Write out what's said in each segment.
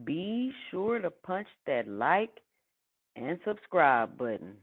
Be sure to punch that like and subscribe button.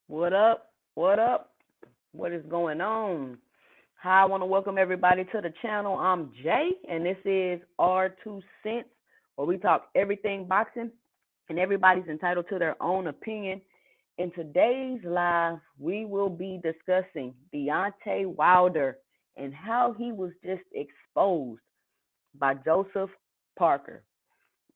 What up? What up? What is going on? Hi, I want to welcome everybody to the channel. I'm Jay, and this is R2 Cents, where we talk everything boxing, and everybody's entitled to their own opinion. In today's live, we will be discussing Deontay Wilder and how he was just exposed by Joseph Parker.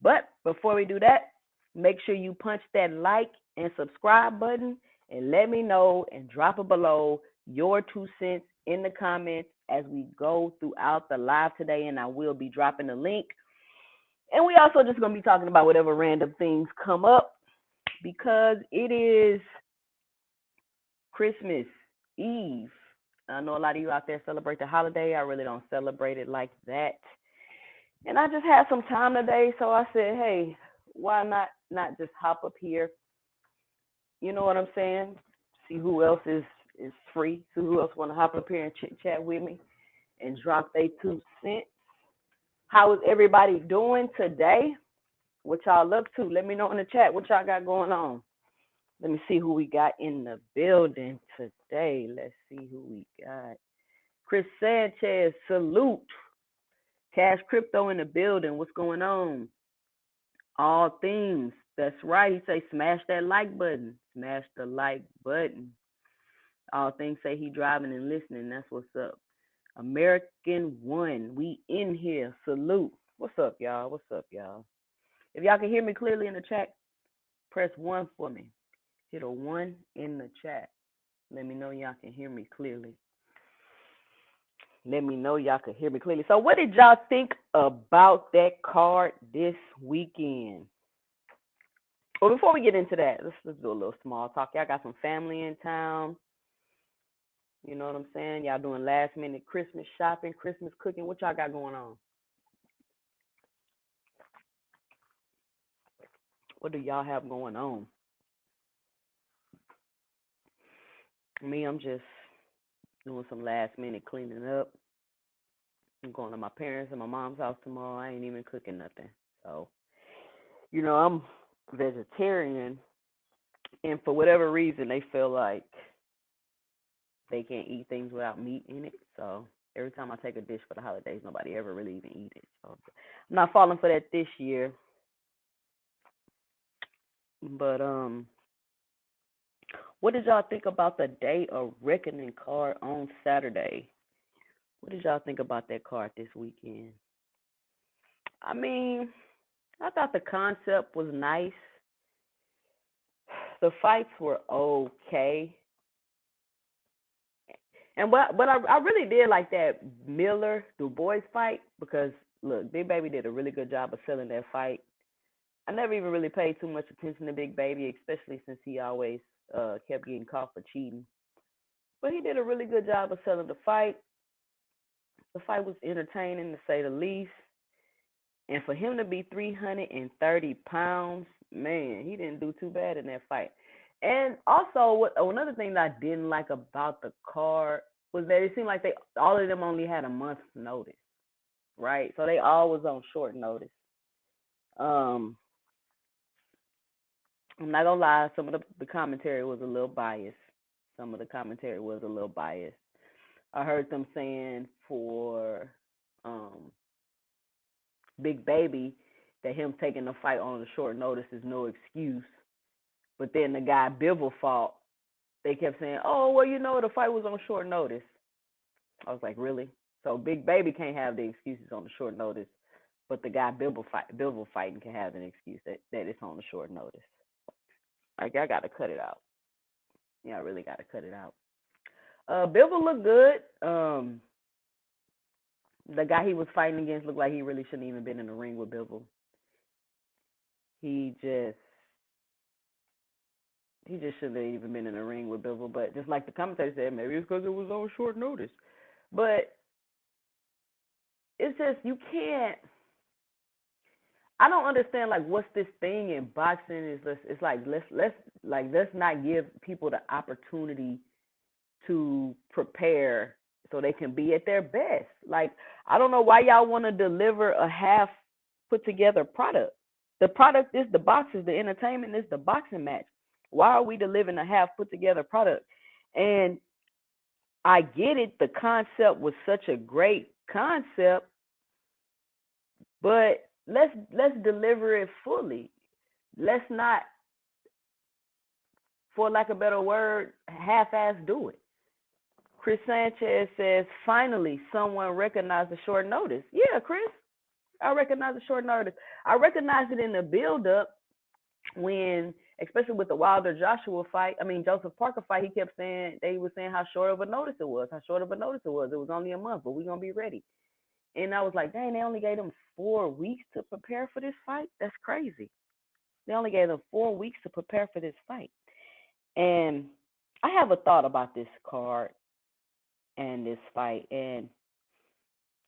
But before we do that, make sure you punch that like and subscribe button and let me know and drop it below your 2 cents in the comments as we go throughout the live today. And I will be dropping the link. And we also just going to be talking about whatever random things come up because it is Christmas Eve. I know a lot of you out there celebrate the holiday. I really don't celebrate it like that. And I just had some time today, so I said, hey, why not just hop up here? You know what I'm saying? See who else is free. See who else want to hop up here and chit chat with me and drop their 2 cents. How is everybody doing today? What y'all up to? Let me know in the chat what y'all got going on. Let me see who we got in the building today. Let's see who we got. Chris Sanchez, salute. Cash Crypto in the building. What's going on? All things. That's right. He say smash that like button. Smash the like button. All things say he driving and listening. That's what's up. American One. We in here. Salute. What's up, y'all? What's up, y'all? If y'all can hear me clearly in the chat, press one for me. Hit a one in the chat. Let me know y'all can hear me clearly. Let me know y'all can hear me clearly. So what did y'all think about that card this weekend? Well, before we get into that, let's do a little small talk. Y'all got some family in town. You know what I'm saying? Y'all doing last minute Christmas shopping, Christmas cooking. What y'all got going on? What do y'all have going on? Me, I'm just doing some last minute cleaning up. I'm going to my parents' and my mom's house tomorrow. I ain't even cooking nothing. So, you know, I'm vegetarian, and for whatever reason, they feel like they can't eat things without meat in it. So every time I take a dish for the holidays, nobody ever really even eat it. So I'm not falling for that this year. But what did y'all think about the Day of Reckoning card on Saturday? What did y'all think about that card this weekend? I mean, I thought the concept was nice. The fights were okay. And but I really did like that Miller Du Bois fight because look, Big Baby did a really good job of selling that fight. I never even really paid too much attention to Big Baby, especially since he always kept getting caught for cheating. But he did a really good job of selling the fight. The fight was entertaining to say the least. And for him to be 330 pounds, man, he didn't do too bad in that fight. And also, another thing that I didn't like about the card was that it seemed like all of them only had a month's notice, right? So they all was on short notice. Um, I'm not gonna lie, some of the commentary was a little biased. Some of the commentary was a little biased. I heard them saying for um, Big Baby that him taking the fight on a short notice is no excuse. But then the guy Bivol fought. They kept saying, "Oh, well, you know, the fight was on short notice." I was like, "Really?" So Big Baby can't have the excuses on the short notice, but the guy Bivol fighting can have an excuse that it's on the short notice. Like, I gotta cut it out. Yeah, I really gotta cut it out. Bivol looked good. The guy he was fighting against looked like he really shouldn't even been in the ring with Bivol. He just shouldn't have even been in the ring with Bivol. But just like the commentator said, maybe it's because it was on short notice. But it's just you can't. I don't understand like what's this thing in boxing is. It's like let's not give people the opportunity to prepare so they can be at their best. Like I don't know why y'all want to deliver a half put together product. The product is the boxes. The entertainment is the boxing match. Why are we delivering a half put together product? And I get it. The concept was such a great concept, but let's deliver it fully. Let's not, for lack of a better word, half-ass do it. Chris Sanchez says, finally, someone recognized the short notice. Yeah, Chris, I recognize the short notice. I recognize it in the build-up when, especially with the Wilder Joseph Parker fight, he kept saying, they were saying how short of a notice it was, It was only a month, but we're going to be ready. And I was like, dang, they only gave them 4 weeks to prepare for this fight? That's crazy. They only gave them 4 weeks to prepare for this fight. And I have a thought about this card and this fight, and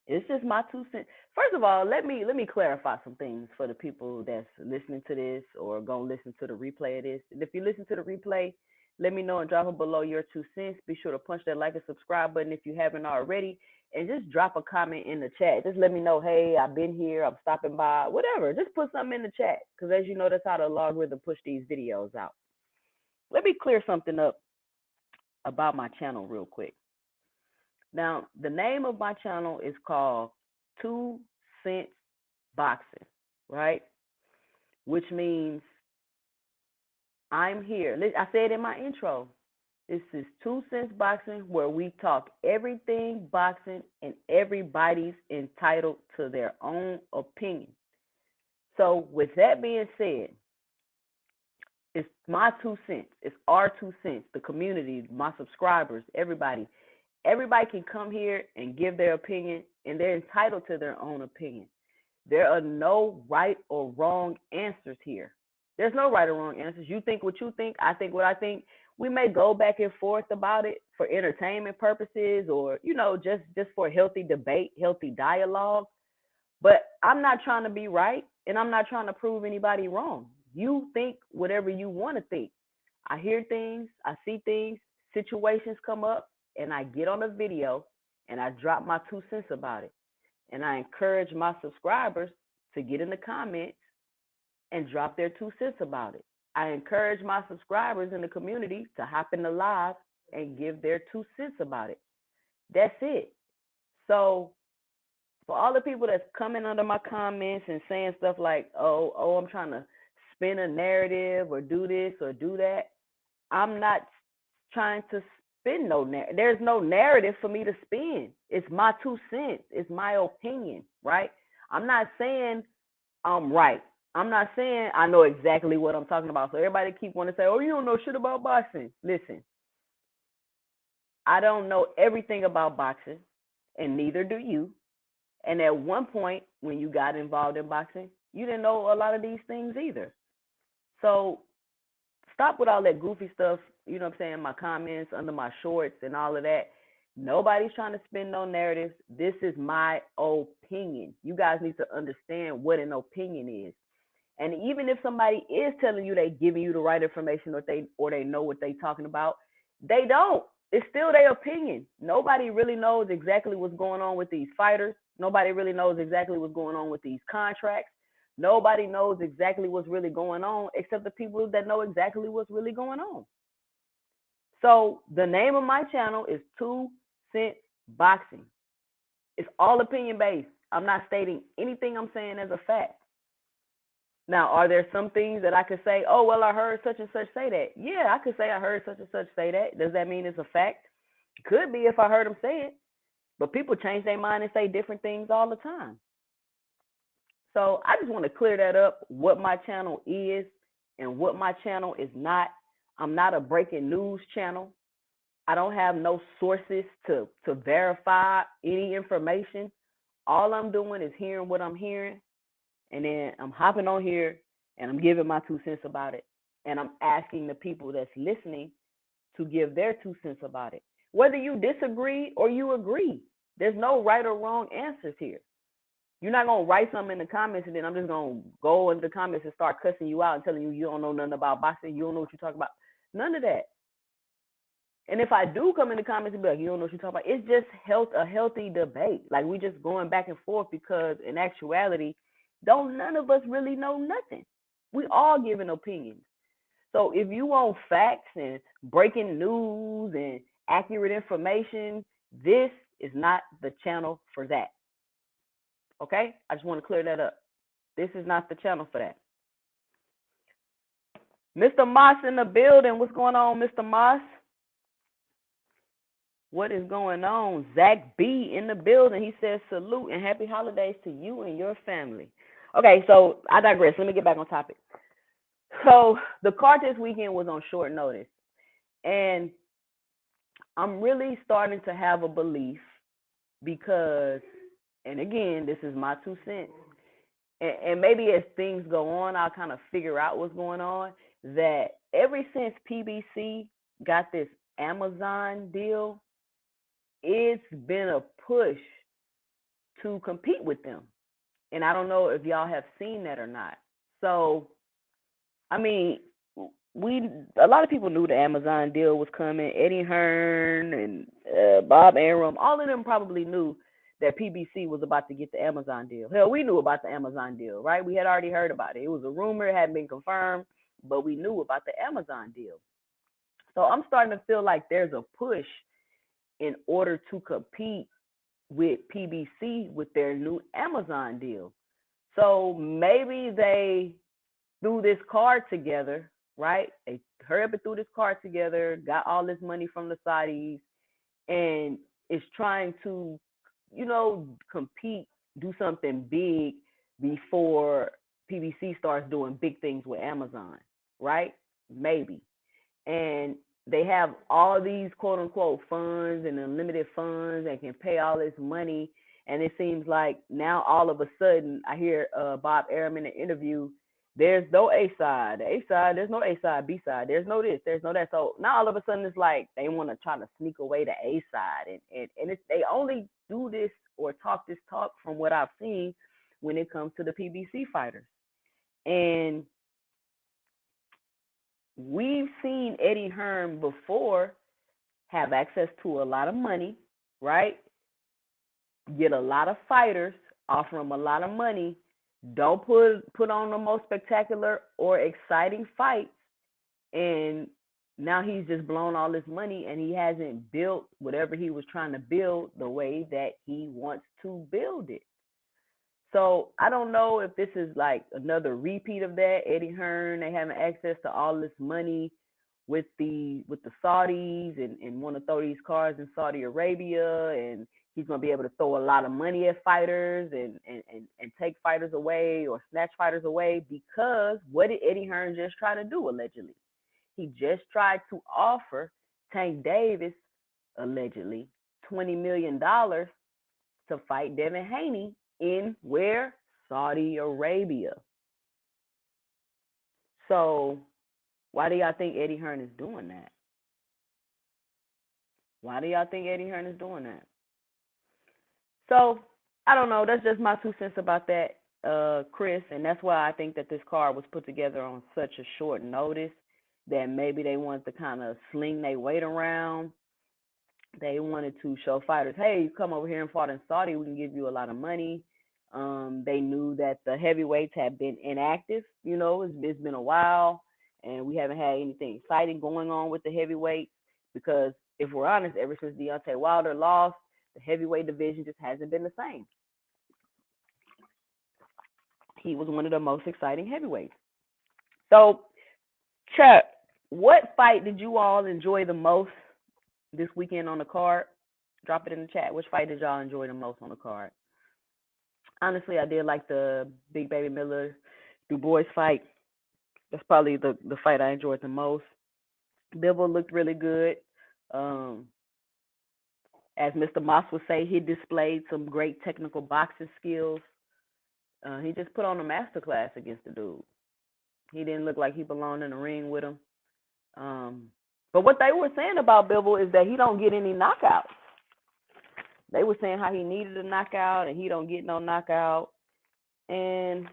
it's just my 2 cents. First of all, let me clarify some things for the people that's listening to this or gonna listen to the replay of this. And if you listen to the replay, let me know and drop it below your 2 cents. Be sure to punch that like and subscribe button if you haven't already, and just drop a comment in the chat. Just let me know, hey, I've been here, I'm stopping by, whatever. Just put something in the chat, because as you know, that's how the algorithm push these videos out. let me clear something up about my channel real quick. Now, the name of my channel is called 2 Cents Boxing, right? Which means I'm here. I said in my intro, this is 2 Cents Boxing, where we talk everything boxing and everybody's entitled to their own opinion. So with that being said, it's my 2 cents. It's our 2 cents, the community, my subscribers, everybody. Everybody can come here and give their opinion, and they're entitled to their own opinion. There are no right or wrong answers here. There's no right or wrong answers. You think what you think, I think what I think. We may go back and forth about it for entertainment purposes, or, just for healthy debate, healthy dialogue. But I'm not trying to be right, and I'm not trying to prove anybody wrong. You think whatever you want to think. I hear things, I see things, situations come up, and I get on a video and I drop my 2 cents about it. And I encourage my subscribers to get in the comments and drop their 2 cents about it. I encourage my subscribers in the community to hop in the live and give their 2 cents about it. That's it. So for all the people that's coming under my comments and saying stuff like, oh, I'm trying to spin a narrative or do this or do that, I'm not trying to spin no narrative. There's no narrative for me to spin. It's my 2 cents. It's my opinion, right? I'm not saying I'm right. I'm not saying I know exactly what I'm talking about. So everybody keep wanting to say, oh, you don't know shit about boxing. Listen, I don't know everything about boxing, and neither do you. And at one point, when you got involved in boxing, you didn't know a lot of these things either. So stop with all that goofy stuff, you know what I'm saying, my comments under my shorts and all of that. Nobody's trying to spin no narratives. This is my opinion. You guys need to understand what an opinion is. And even if somebody is telling you they giving you the right information, or they know what they talking about, they don't. It's still their opinion. Nobody really knows exactly what's going on with these fighters. Nobody really knows exactly what's going on with these contracts. Nobody knows exactly what's really going on except the people that know exactly what's really going on. So the name of my channel is 2 Cents Boxing. It's all opinion based. I'm not stating anything I'm saying as a fact. Now, are there some things that I could say, oh, well, I heard such and such say that? Yeah, I could say I heard such and such say that. Does that mean it's a fact? Could be if I heard them say it. But people change their mind and say different things all the time. So I just want to clear that up, what my channel is and what my channel is not. I'm not a breaking news channel. I don't have no sources to verify any information. All I'm doing is hearing what I'm hearing. And then I'm hopping on here and I'm giving my 2 cents about it. And I'm asking the people that's listening to give their 2 cents about it. Whether you disagree or you agree, there's no right or wrong answers here. You're not going to write something in the comments and then I'm just going to go into the comments and start cussing you out and telling you don't know nothing about boxing. You don't know what you're talking about. None of that. And if I do come in the comments and be like, you don't know what you're talking about, it's just a healthy debate. Like we just going back and forth because in actuality, none of us really know nothing. We all giving opinions. So if you want facts and breaking news and accurate information, this is not the channel for that. Okay? I just want to clear that up. This is not the channel for that. Mr. Moss in the building. What's going on, Mr. Moss? What is going on? Zach B in the building. He says salute and happy holidays to you and your family. Okay, so I digress. Let me get back on topic. So the card this weekend was on short notice. And I'm really starting to have a belief because, and again, this is my 2 cents. And maybe as things go on, I'll kind of figure out what's going on. That ever since PBC got this Amazon deal, it's been a push to compete with them. And I don't know if y'all have seen that or not. So, I mean, a lot of people knew the Amazon deal was coming. Eddie Hearn and Bob Arum, all of them probably knew that PBC was about to get the Amazon deal. Hell, we knew about the Amazon deal, right? We had already heard about it. It was a rumor, it hadn't been confirmed, but we knew about the Amazon deal. So I'm starting to feel like there's a push in order to compete with PBC with their new Amazon deal. So maybe they threw this card together, right? They hurry up and threw this card together, got all this money from the Saudis, and is trying to, compete, do something big before PBC starts doing big things with Amazon, right? Maybe. And they have all these quote unquote funds and unlimited funds and can pay all this money. And it seems like now all of a sudden, I hear Bob Arum in an interview, there's no A side. The A side, there's no A side, B side. There's no this, there's no that. So now all of a sudden it's like they want to try to sneak away the A side. And they only do this or talk this talk from what I've seen when it comes to the PBC fighters. And we've seen Eddie Hearn before have access to a lot of money, right? Get a lot of fighters, offer them a lot of money, don't put on the most spectacular or exciting fights, and now he's just blown all this money and he hasn't built whatever he was trying to build the way that he wants to build it. So I don't know if this is like another repeat of that. Eddie Hearn, they having access to all this money with the Saudis and want to throw these cards in Saudi Arabia, and he's gonna be able to throw a lot of money at fighters and take fighters away or snatch fighters away, because what did Eddie Hearn just try to do allegedly? He just tried to offer Tank Davis allegedly $20 million to fight Devin Haney in where? Saudi Arabia. So why do y'all think Eddie Hearn is doing that? Why do y'all think Eddie Hearn is doing that? So I don't know. That's just my 2 cents about that, Chris. And that's why I think that this card was put together on such a short notice, that maybe they wanted to kind of sling their weight around. They wanted to show fighters, hey, you come over here and fought in Saudi, we can give you a lot of money. They knew that the heavyweights had been inactive. It's been a while, and we haven't had anything exciting going on with the heavyweights, because if we're honest, ever since Deontay Wilder lost, the heavyweight division just hasn't been the same. He was one of the most exciting heavyweights. So, Chuck, what fight did you all enjoy the most this weekend on the card? Drop it in the chat. Which fight did y'all enjoy the most on the card? Honestly, I did like the Big Baby Miller Du Bois fight. That's probably the fight I enjoyed the most. Bivol looked really good. As Mr. Moss would say, he displayed some great technical boxing skills. He just put on a masterclass against the dude. He didn't look like he belonged in the ring with him. But what they were saying about Bivol is that he don't get any knockouts. They were saying how he needed a knockout and he don't get no knockout. And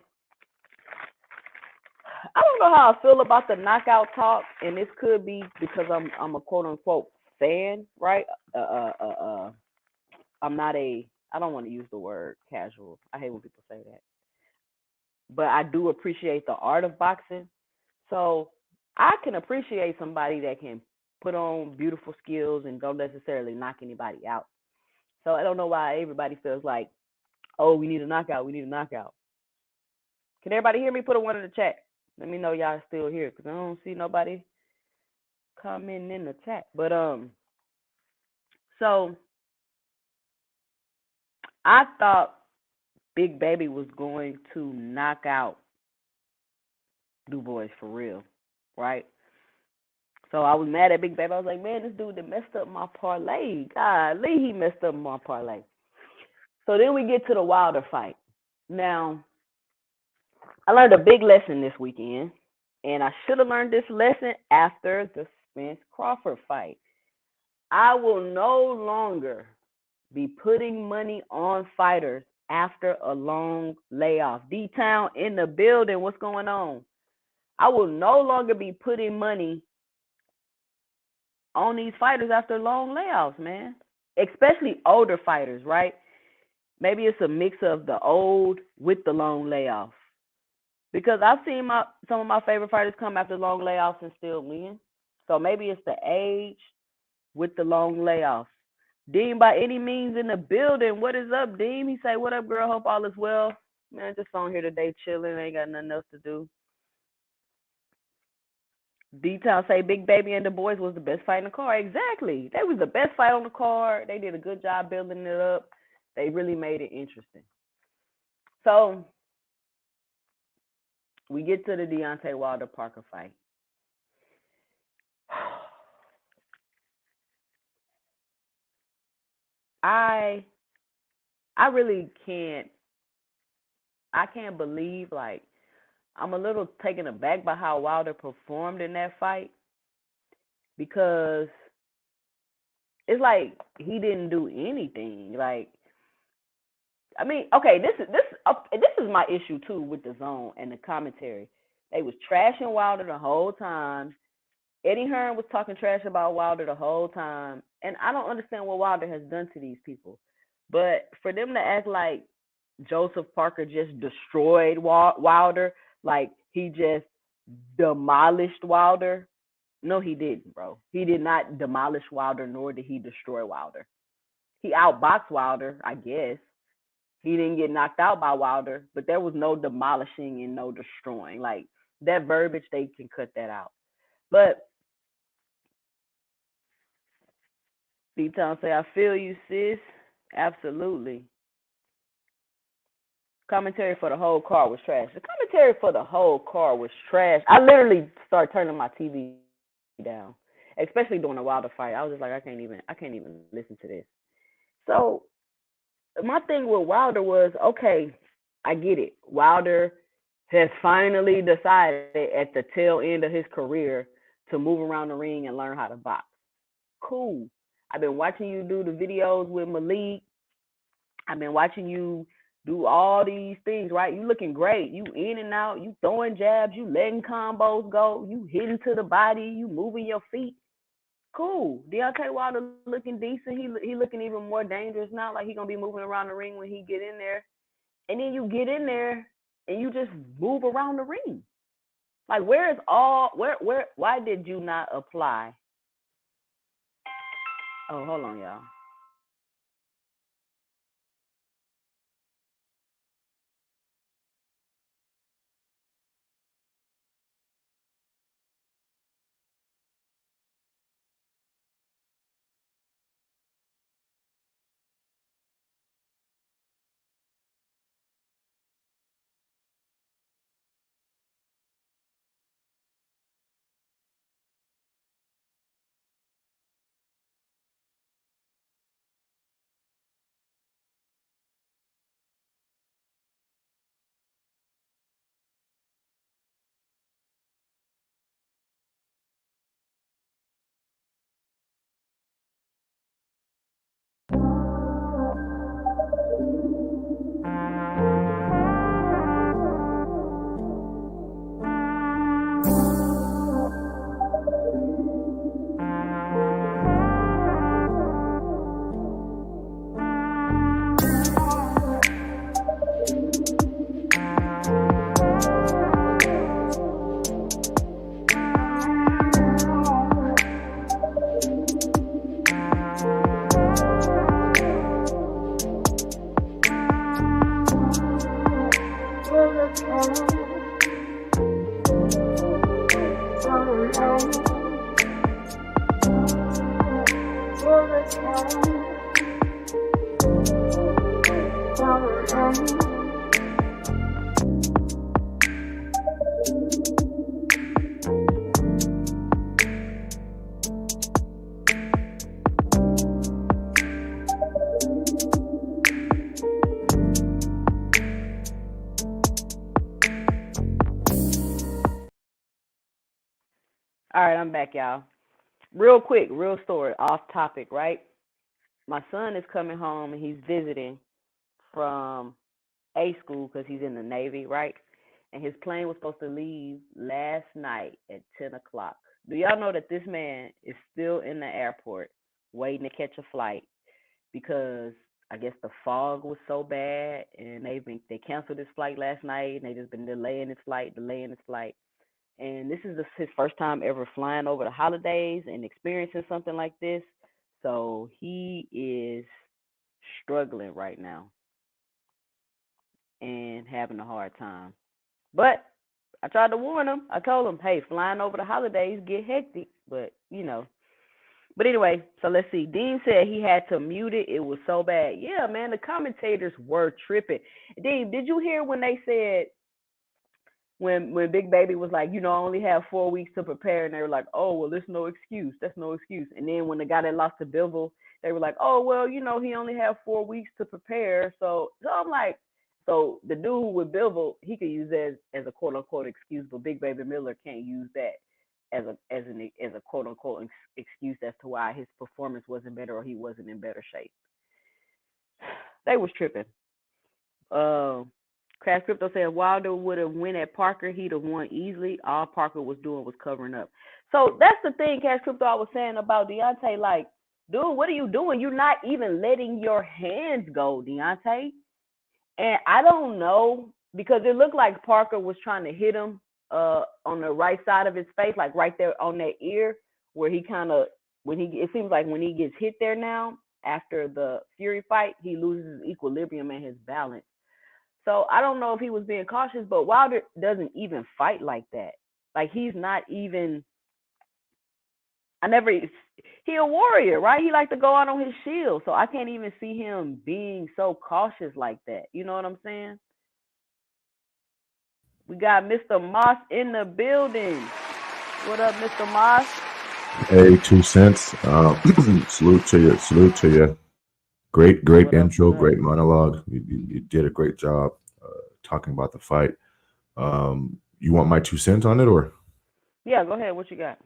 I don't know how I feel about the knockout talk, and this could be because I'm a quote unquote fan, right? I'm not I don't want to use the word casual. I hate when people say that. But I do appreciate the art of boxing. So I can appreciate somebody that can put on beautiful skills and don't necessarily knock anybody out. So I don't know why everybody feels like, oh, we need a knockout. We need a knockout. Can everybody hear me? Put a 1 in the chat. Let me know y'all still here, because I don't see nobody commenting in the chat. But so I thought Big Baby was going to knock out Du Bois for real, right? So I was mad at Big Baby. I was like, man, this dude that messed up my parlay. Golly, he messed up my parlay. So then we get to the Wilder fight. Now, I learned a big lesson this weekend, and I should have learned this lesson after the Spence Crawford fight. I will no longer be putting money on fighters after a long layoff. D-Town in the building, what's going on? I will no longer be putting money on these fighters after long layoffs, man. Especially older fighters, right? Maybe it's a mix of the old with the long layoff. Because I've seen some of my favorite fighters come after long layoffs and still win. So maybe it's the age with the long layoffs. Deem by any means in the building. What is up, Deem? He say, what up, girl? Hope all is well. Man, just on here today chilling. Ain't got nothing else to do. D-Town say Big Baby and the boys was the best fight in the car. Exactly. They was the best fight on the card. They did a good job building it up. They really made it interesting. So we get to the Deontay Wilder Parker fight. I really can't believe, like, I'm a little taken aback by how Wilder performed in that fight, because it's like he didn't do anything. Like, I mean, okay, this is my issue too with the zone and the commentary. They was trashing Wilder the whole time. Eddie Hearn was talking trash about Wilder the whole time, and I don't understand what Wilder has done to these people. But for them to act like Joseph Parker just destroyed Wilder, like he just demolished Wilder. No, he didn't, bro. He did not demolish Wilder, nor did he destroy Wilder. He outboxed Wilder, I guess. He didn't get knocked out by Wilder, but there was no demolishing and no destroying. Like, that verbiage, they can cut that out. But D-Town say, I feel you, sis. Absolutely. Commentary for the whole car was trash. The commentary for the whole car was trash. I literally started turning my TV down, especially during the Wilder fight. I was just like, I can't even listen to this. So my thing with Wilder was, okay, I get it. Wilder has finally decided at the tail end of his career to move around the ring and learn how to box. Cool. I've been watching you do the videos with Malik. I've been watching you do all these things, right? You looking great. You in and out. You throwing jabs. You letting combos go. You hitting to the body. You moving your feet. Cool. Deontay Wilder looking decent. He looking even more dangerous now. Like he gonna be moving around the ring when he get in there. And then you get in there and you just move around the ring. Like, why did you not apply? Oh, hold on, y'all. All right, I'm back, y'all. Real quick, real story, off topic, right? My son is coming home and he's visiting from A school because he's in the Navy, right? And his plane was supposed to leave last night at 10 o'clock. Do y'all know that this man is still in the airport waiting to catch a flight because I guess the fog was so bad and they canceled his flight last night and they just been delaying his flight. and this is his first time ever flying over the holidays and experiencing something like this. So he is struggling right now and having a hard time. But I tried to warn him. I told him, hey, flying over the holidays get hectic, but you know. But anyway, so let's see. Dean said he had to mute it. It was so bad. Yeah, man, the commentators were tripping. Dean, did you hear when they said when Big Baby was like, I only have 4 weeks to prepare, and they were like, oh well, there's no excuse. That's no excuse. And then when the guy that lost to Bivol, they were like, oh well, he only have 4 weeks to prepare. So I'm like, so the dude with Bivol, he could use that as a quote unquote excuse, but Big Baby Miller can't use that as a quote unquote excuse as to why his performance wasn't better or he wasn't in better shape. They was tripping. Uh, Crash Crypto said Wilder would have won at Parker, he'd have won easily. All Parker was doing was covering up. So that's the thing, Cash Crypto, I was saying about Deontay. Like, dude, what are you doing? You're not even letting your hands go, Deontay. And I don't know, because it looked like Parker was trying to hit him on the right side of his face, like right there on that ear, where he kind of it seems like when he gets hit there now after the Fury fight, he loses his equilibrium and his balance. So I don't know if he was being cautious, but Wilder doesn't even fight like that. Like, he's not even. He a warrior, right? He like to go out on his shield, so I can't even see him being so cautious like that. You know what I'm saying? We got Mr. Moss in the building. What up, Mr. Moss? Hey, 2 cents. Salute to you. Salute to you. Great, great What up? intro. What up? Great monologue. You did a great job talking about the fight. You want my 2 cents on it, or? Yeah, go ahead. What you got?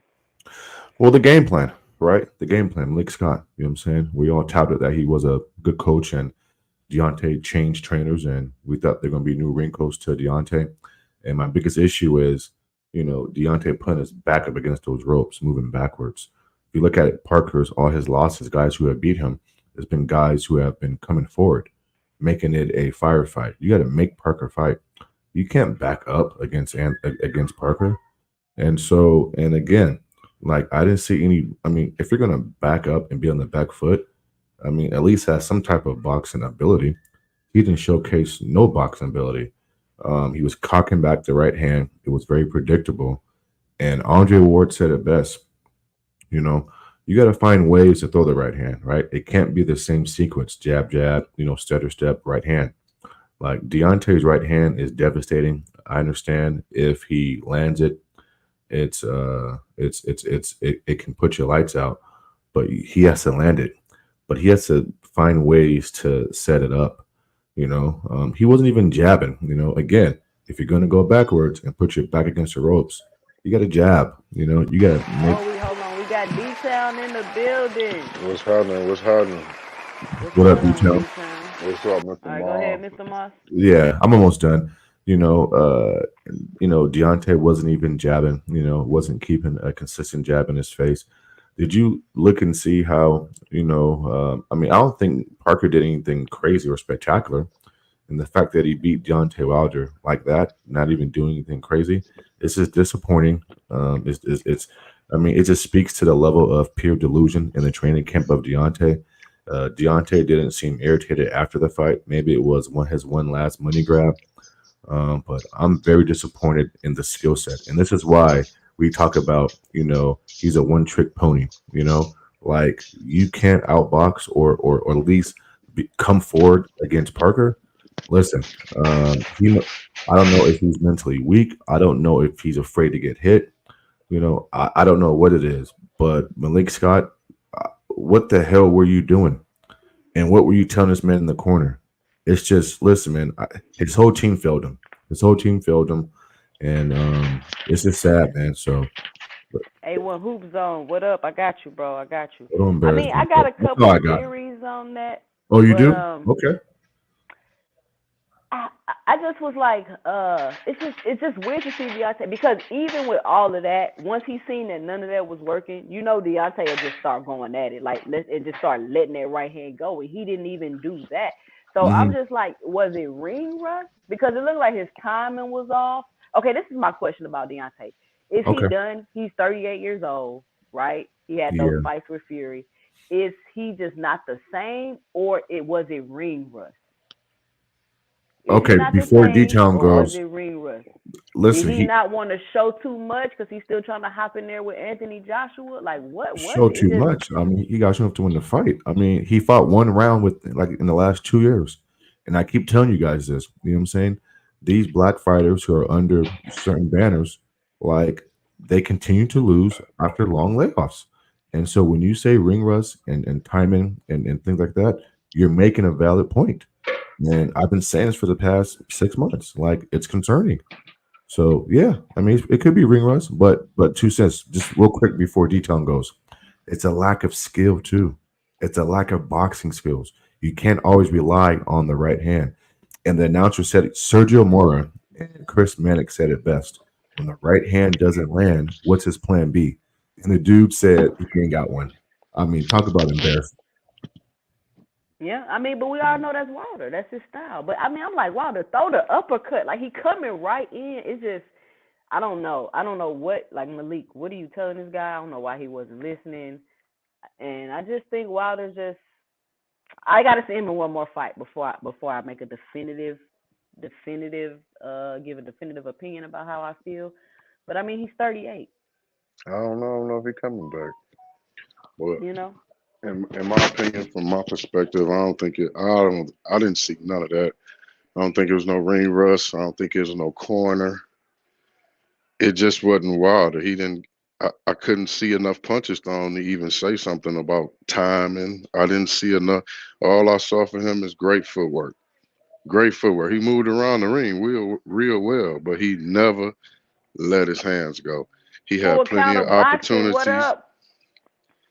Well, the game plan, right? The game plan. Malik Scott. You know what I'm saying? We all touted that he was a good coach, and Deontay changed trainers, and we thought they're going to be new wrinkles to Deontay. And my biggest issue is, Deontay putting his back up against those ropes, moving backwards. If you look at it, Parker's, all his losses, guys who have beat him, there's been guys who have been coming forward, making it a firefight. You got to make Parker fight. You can't back up against Parker. And again, like, I didn't see any. I mean, if you're gonna back up and be on the back foot, I mean, at least have some type of boxing ability. He didn't showcase no boxing ability. He was cocking back the right hand. It was very predictable. And Andre Ward said it best. You know, you got to find ways to throw the right hand, right? It can't be the same sequence: jab, jab, stutter step, right hand. Like, Deontay's right hand is devastating. I understand if he lands it, it can put your lights out, but he has to land it. But he has to find ways to set it up. He wasn't even jabbing. Again, if you're going to go backwards and put your back against the ropes, you got to jab. You got to make. Oh, hold on. We got D-Town in the building. What's happening? What's happening? What's What up, going on, detail? D-Town? What's up, All Mr. right, go ahead, Moss? Mr. Moss. Yeah, I'm almost done. Deontay wasn't even jabbing. Wasn't keeping a consistent jab in his face. Did you look and see how? I mean, I don't think Parker did anything crazy or spectacular. And the fact that he beat Deontay Wilder like that, not even doing anything crazy, it's just disappointing. I mean, it just speaks to the level of pure delusion in the training camp of Deontay. Deontay didn't seem irritated after the fight. Maybe it was his one last money grab. But I'm very disappointed in the skill set. And this is why we talk about, he's a one trick pony, like, you can't outbox or at least come forward against Parker. Listen, I don't know if he's mentally weak. I don't know if he's afraid to get hit. I don't know what it is. But Malik Scott, what the hell were you doing? And what were you telling this man in the corner? It's just, listen, man, his whole team failed him. His whole team failed him. And it's just sad, man. So, A1 Hoop Zone, what up? I got you, bro. I got you. don't I embarrass mean, I got myself. a That's all couple I got. theories on that, Oh, you but do? Okay. I just was like, it's just weird to see Deontay, because even with all of that, once he seen that none of that was working, Deontay will just start going at it, like, and just start letting that right hand go, and he didn't even do that. So I'm Hmm. just like, was it ring rust? Because it looked like his timing was off. Okay, this is my question about Deontay. Is he Okay. done? He's 38 years old, right? He had those Yeah. fights with Fury. Is he just not the same, or it was it ring rust? Is he Okay. not the Before D same, Town or was goes, it ring rust? Did listen, he he not want to show too much because he's still trying to hop in there with Anthony Joshua? Like, what was showed it? It too just much. I mean, he got enough to win the fight. I mean, he fought one round with like in the last 2 years. And I keep telling you guys this. You know what I'm saying? These black fighters who are under certain banners, like they continue to lose after long layoffs. And so when you say ring rust and timing and things like that, you're making a valid point. And I've been saying this for the past 6 months. Like it's concerning. So yeah, I mean it could be ring rust, but 2 cents, just real quick before D-Town goes. It's a lack of skill too. It's a lack of boxing skills. You can't always rely on the right hand. And the announcer said it, Sergio Mora and Chris Mannix said it best. When the right hand doesn't land, what's his plan B? And the dude said he ain't got one. I mean, talk about embarrassing. yeah. I mean, but we all know that's Wilder. That's his style. But I mean, I'm like Wilder, throw the uppercut. Like he coming right in. It's just I don't know. I don't know what like Malik. What are you telling this guy? I don't know why he wasn't listening. And I just think Wilder's just. I gotta see him in one more fight before I make a give a definitive opinion about how I feel. But I mean, he's 38. I don't know if he coming back. But You know. in my opinion, from my perspective, I don't think it. I didn't see none of that. I don't think it was no ring rust. I don't think it was no corner. It just wasn't Wilder. He didn't. I couldn't see enough punches thrown to even say something about timing. I didn't see enough. All I saw for him is great footwork. Great footwork. He moved around the ring real well, but he never let his hands go. He Full had plenty of counter boxing. What opportunities. up?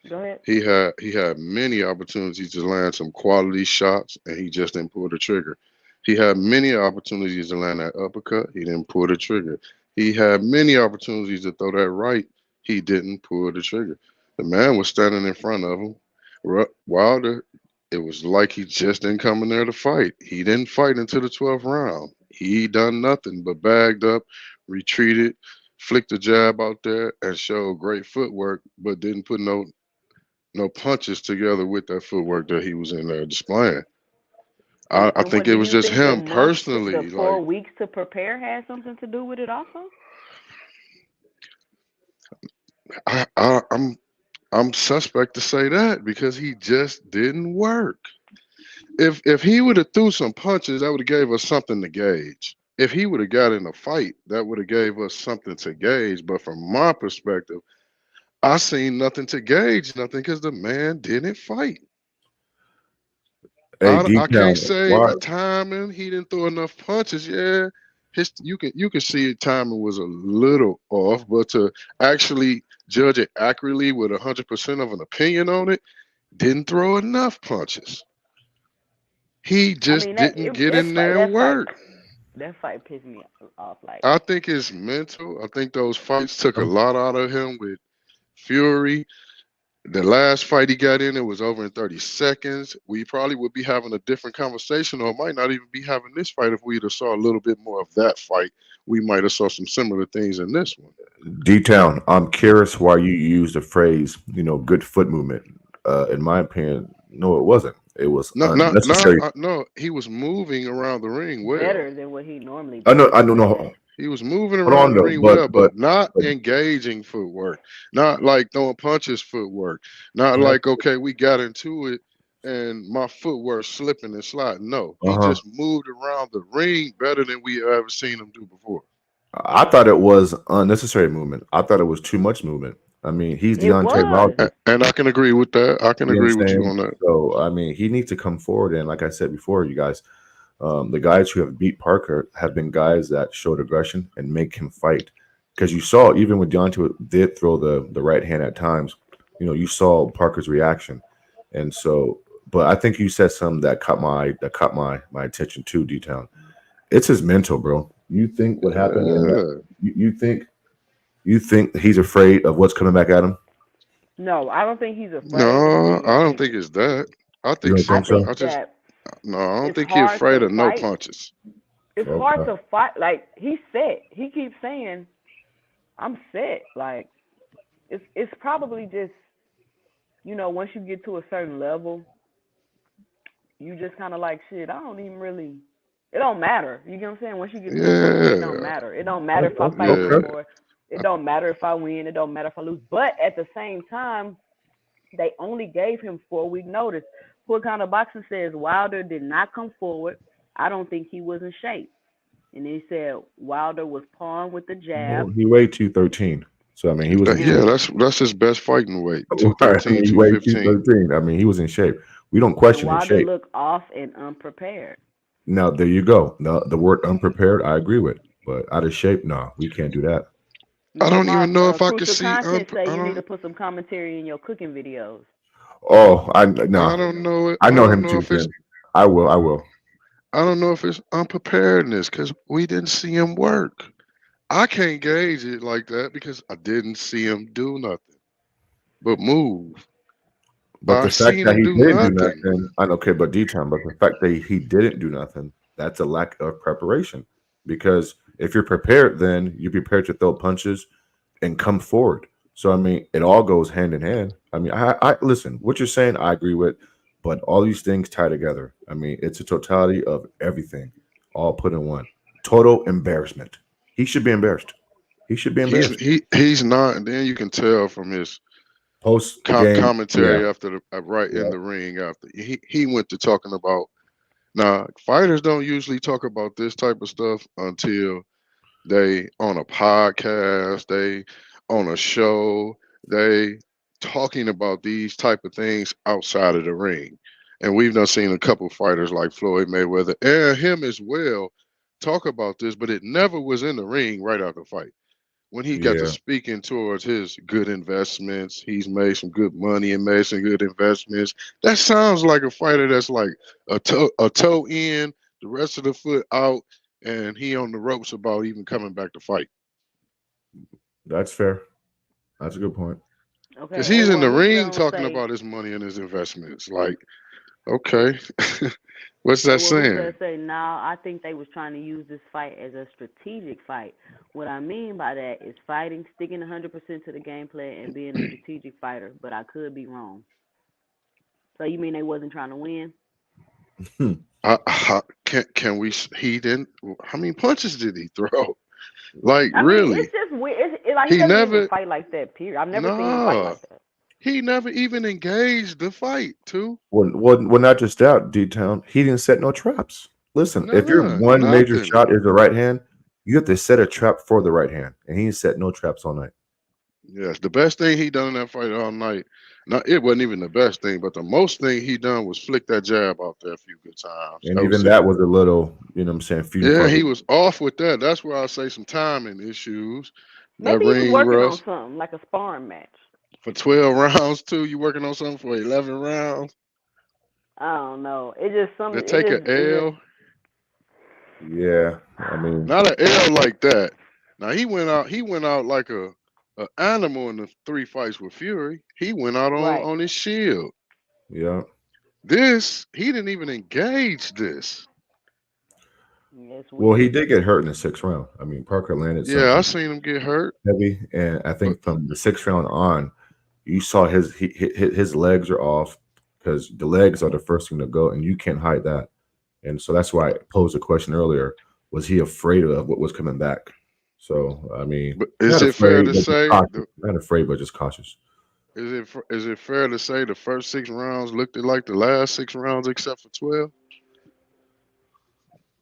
Go ahead. He had many opportunities to land some quality shots, and he just didn't pull the trigger. He had many opportunities to land that uppercut. He didn't pull the trigger. He had many opportunities to throw that right. He didn't pull the trigger. The man was standing in front of him. Wilder, it was like he just didn't come in there to fight. He didn't fight until the 12th round. He done nothing but bagged up, retreated, flicked a jab out there, and showed great footwork, but didn't put no punches together with that footwork that he was in there displaying. I So think what it do was you just think him the personally. Like 4 weeks to prepare had something to do with it also? I'm suspect to say that because he just didn't work. If he would have threw some punches, that would have gave us something to gauge. If he would have got in a fight, that would have gave us something to gauge. But from my perspective, I seen nothing to gauge, nothing because the man didn't fight. Hey, I can't D-Town, say it why? was timing. He didn't throw enough punches. Yeah, you can see it timing was a little off, but to actually judge it accurately with 100% of an opinion on it, didn't throw enough punches. He I just mean that didn't get that in fight there and work. pissed me off. Like I think it's mental. I think those fights took a lot out of him with Fury. The last fight he got in, it was over in 30 seconds. We probably would be having a different conversation, or might not even be having this fight if we'd have saw a little bit more of that fight. We might have saw some similar things in this one. D-Town, I'm curious why you used the phrase, good foot movement. In my opinion, no, it wasn't. It was No, no, no, unnecessary. no. He was moving around the ring well. better than what he normally I know, does. I don't know. He was moving Hold around on the though, ring but well, but but not but engaging footwork. Not like throwing punches footwork. Not can like, okay, we got into it and my footwork slipping and sliding. No, he uh-huh. just moved around the ring better than we ever seen him do before. I thought it was unnecessary movement. I thought it was too much movement. I mean, he's It Deontay was. Wilder. And I can agree with that. I can You know what I'm agree with you saying? on that. So I mean, he needs to come forward. And like I said before, you guys, the guys who have beat Parker have been guys that showed aggression and make him fight. Because you saw, even when Deontay did throw the right hand at times, you saw Parker's reaction. And so, but I think you said something that caught my attention too, D Town. It's his mental, bro. You think what happened in that? Yeah. You think he's afraid of what's coming back at him? No, I don't think he's afraid of No, I don't anything. think it's that. I You think don't I think simple. so? think I just that no, I don't it's think he's hard afraid to of no fight. punches. It's hard Okay. to fight. Like he said, he keeps saying, I'm set. Like it's probably just once you get to a certain level, you just kind of like shit. I don't even really. It don't matter. You get what I'm saying? Once you get to a point where it don't Yeah, matter. It don't matter if I fight yeah. anymore. It don't matter if I win. It don't matter if I lose. But at the same time, they only gave him 4 week notice. Full Counter Boxing says Wilder did not come forward. I don't think he was in shape. And he said Wilder was pawing with the Well, jab. he weighed 213. So I mean, he was in Yeah, shape. that's his best fighting weight. Right. I 213, mean, he two weighed fifteen. 213. I mean, he was in shape. We don't And question his Wilder shape. looked off and unprepared. Now there you go. The word unprepared, I agree with. But out of shape, no, we can't do that. I My don't even know if I could crucial see. content say I you need to don't. put some commentary in your cooking videos. Oh, I no. I don't know it. I I know don't him know too if it's. thin. I will. I will. I don't know if it's unpreparedness because we didn't see him work. I can't gauge it like that because I didn't see him do nothing but move. But I the fact seen that him he do didn't do nothing. nothing, I know, okay, but D-Town, but the fact that he didn't do nothing, that's a lack of preparation. Because if you're prepared, then you're prepared to throw punches and come forward. So I mean, it all goes hand in hand. I mean, I listen. What you're saying, I agree with, but all these things tie together. I mean, it's a totality of everything, all put in one. Total embarrassment. He should be embarrassed. He should be He's embarrassed. he's not. And then you can tell from his Post game, yeah, commentary after the right in yeah, the ring after he went to talking about. Now fighters don't usually talk about this type of stuff until they on a podcast, they on a show, they talking about these type of things outside of the ring. And we've done seen a couple fighters like Floyd Mayweather and him as well talk about this, but it never was in the ring right after the fight. When he got to yeah. speaking towards his good investments, he's made some good money and made some good investments. That sounds like a fighter that's like a toe in, the rest of the foot out, and he on the ropes about even coming back to fight. That's fair. That's a good point. Because Okay, he's in A1 the Whoop ring Jones talking say about his money and his investments. Like, okay, what's that A1 Whoop saying? does say now I think they was trying to use this fight as a strategic fight. What I mean by that is fighting, sticking 100% to the gameplay and being a strategic fighter, but I could be wrong. So you mean they wasn't trying to win? Can we? He didn't. How many punches did he throw? Like, I mean, really? it's just weird. Like he He doesn't even never. fight like that. Period. I've never seen him fight Nah. like that. He never even engaged the fight, too. Well, not just that, D-Town. He didn't set no traps. Listen, if your Nah, one major nothing. shot is the right hand, you have to set a trap for the right hand, and he didn't set no traps all night. Yes, the best thing he done in that fight all night. Not it wasn't even the best thing, but the most thing he done was flick that jab out there a few good times. And That was even it. that was a little, you know what I'm saying, few Yeah, fucking. he was off with that. That's where I say some timing issues. That Maybe he was ring working on rust something like a sparring match. for 12 rounds too. You working on something for 11 rounds I don't know. It just to some. It take an just. It just. L. Yeah, I mean, Not an L like that. Now he went out. He went out like a animal in the 3 fights with Fury. He went out Right. on his shield. yeah. This he didn't even engage this. Yeah, it's Well, he weird. did get hurt in the sixth round. I mean, Parker landed Yeah, I something seen him get hurt, heavy, and I but think from the sixth round on, you saw his legs are off because the legs are the first thing to go, and you can't hide that. And so that's why I posed a question earlier: was he afraid of what was coming back? So I mean, is not it fair afraid, to but just say? cautious. Not afraid, but just cautious. Is it fair to say the first 6 rounds looked like the last 6 rounds except for 12?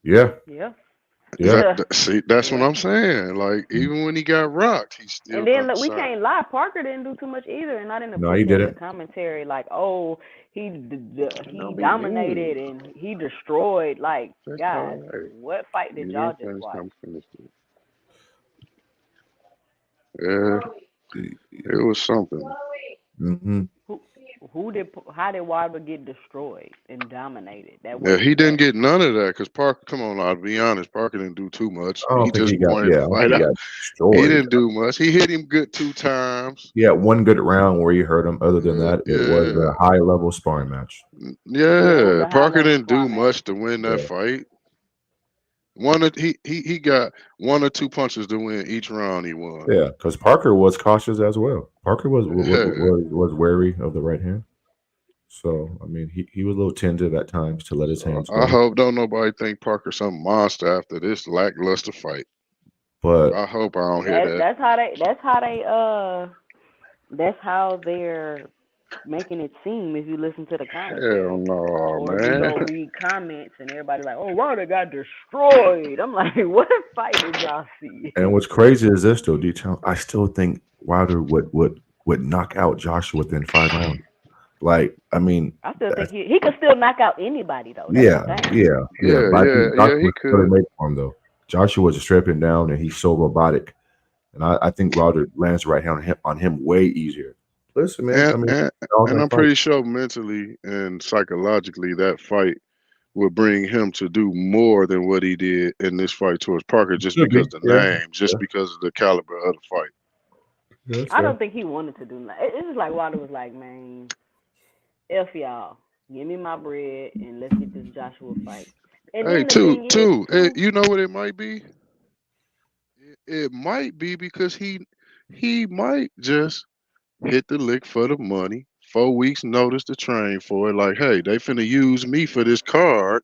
Yeah, Yeah. yeah. See, that's what Yeah. I'm saying. Like even when he got rocked, he And still then come look, we inside. can't lie. Parker didn't do too much either, and not in the No, he pregame, the didn't. commentary. Like, oh, And he don't be dominated mean. and he destroyed. Like, That's all guys, right. what fight did You y'all didn't just finish. watch? I'm finished. Yeah, it was something. Hmm. Who who did how did Wilder get destroyed and dominated? That Yeah, wasn't he didn't that. get none of that because Parker. Come on, I'll be honest. Parker didn't do too much. I He don't think he just got. pointed Yeah, the I don't fight think he out. got He destroyed. didn't do much. He hit him good 2 times. He had one good round where he hurt him. Other than Yeah, that, it was yeah, a high level sparring match. Yeah, it was yeah. a high Parker level didn't do spar match. much to win that Yeah. fight. He got one or two punches to win each round he won. Yeah, because Parker was cautious as well. Parker Yeah. was wary of the right hand. So I mean, he was a little tentative at times to let his So hands I go. hope don't nobody think Parker some monster after this lackluster fight. But I hope I don't hear that. that's how they're making it seem if you listen to the Hell commentary. no, Or if you man. go read comments and everybody like, oh, Wilder got destroyed. I'm like, what fight did y'all see? and what's crazy is this though, detail. I still think Wilder would knock out Joshua within 5 rounds. Like, I mean, I still think he could still knock out anybody though. That's the yeah, thing. yeah. Yeah, But I yeah, think yeah. He Joshua's really could. made for him though. Joshua was stripping down and he's so robotic. And I think Wilder lands the right hand on him way easier. Listen, man. And I mean, and all and that I'm fight. pretty sure mentally and psychologically that fight will bring him to do more than what he did in this fight towards Parker just Should be. because the Yeah. name, just Yeah. because of the caliber of the fight. Yeah, that's I fair. don't think he wanted to do that. It's just like Wilder was like, man, F y'all. Give me my bread and let's get this Joshua fight. And Hey, then the thing is too, you know what it might be? It might be because he might just hit the lick for the money. 4 weeks notice to train for it. Like, hey, they finna use me for this card,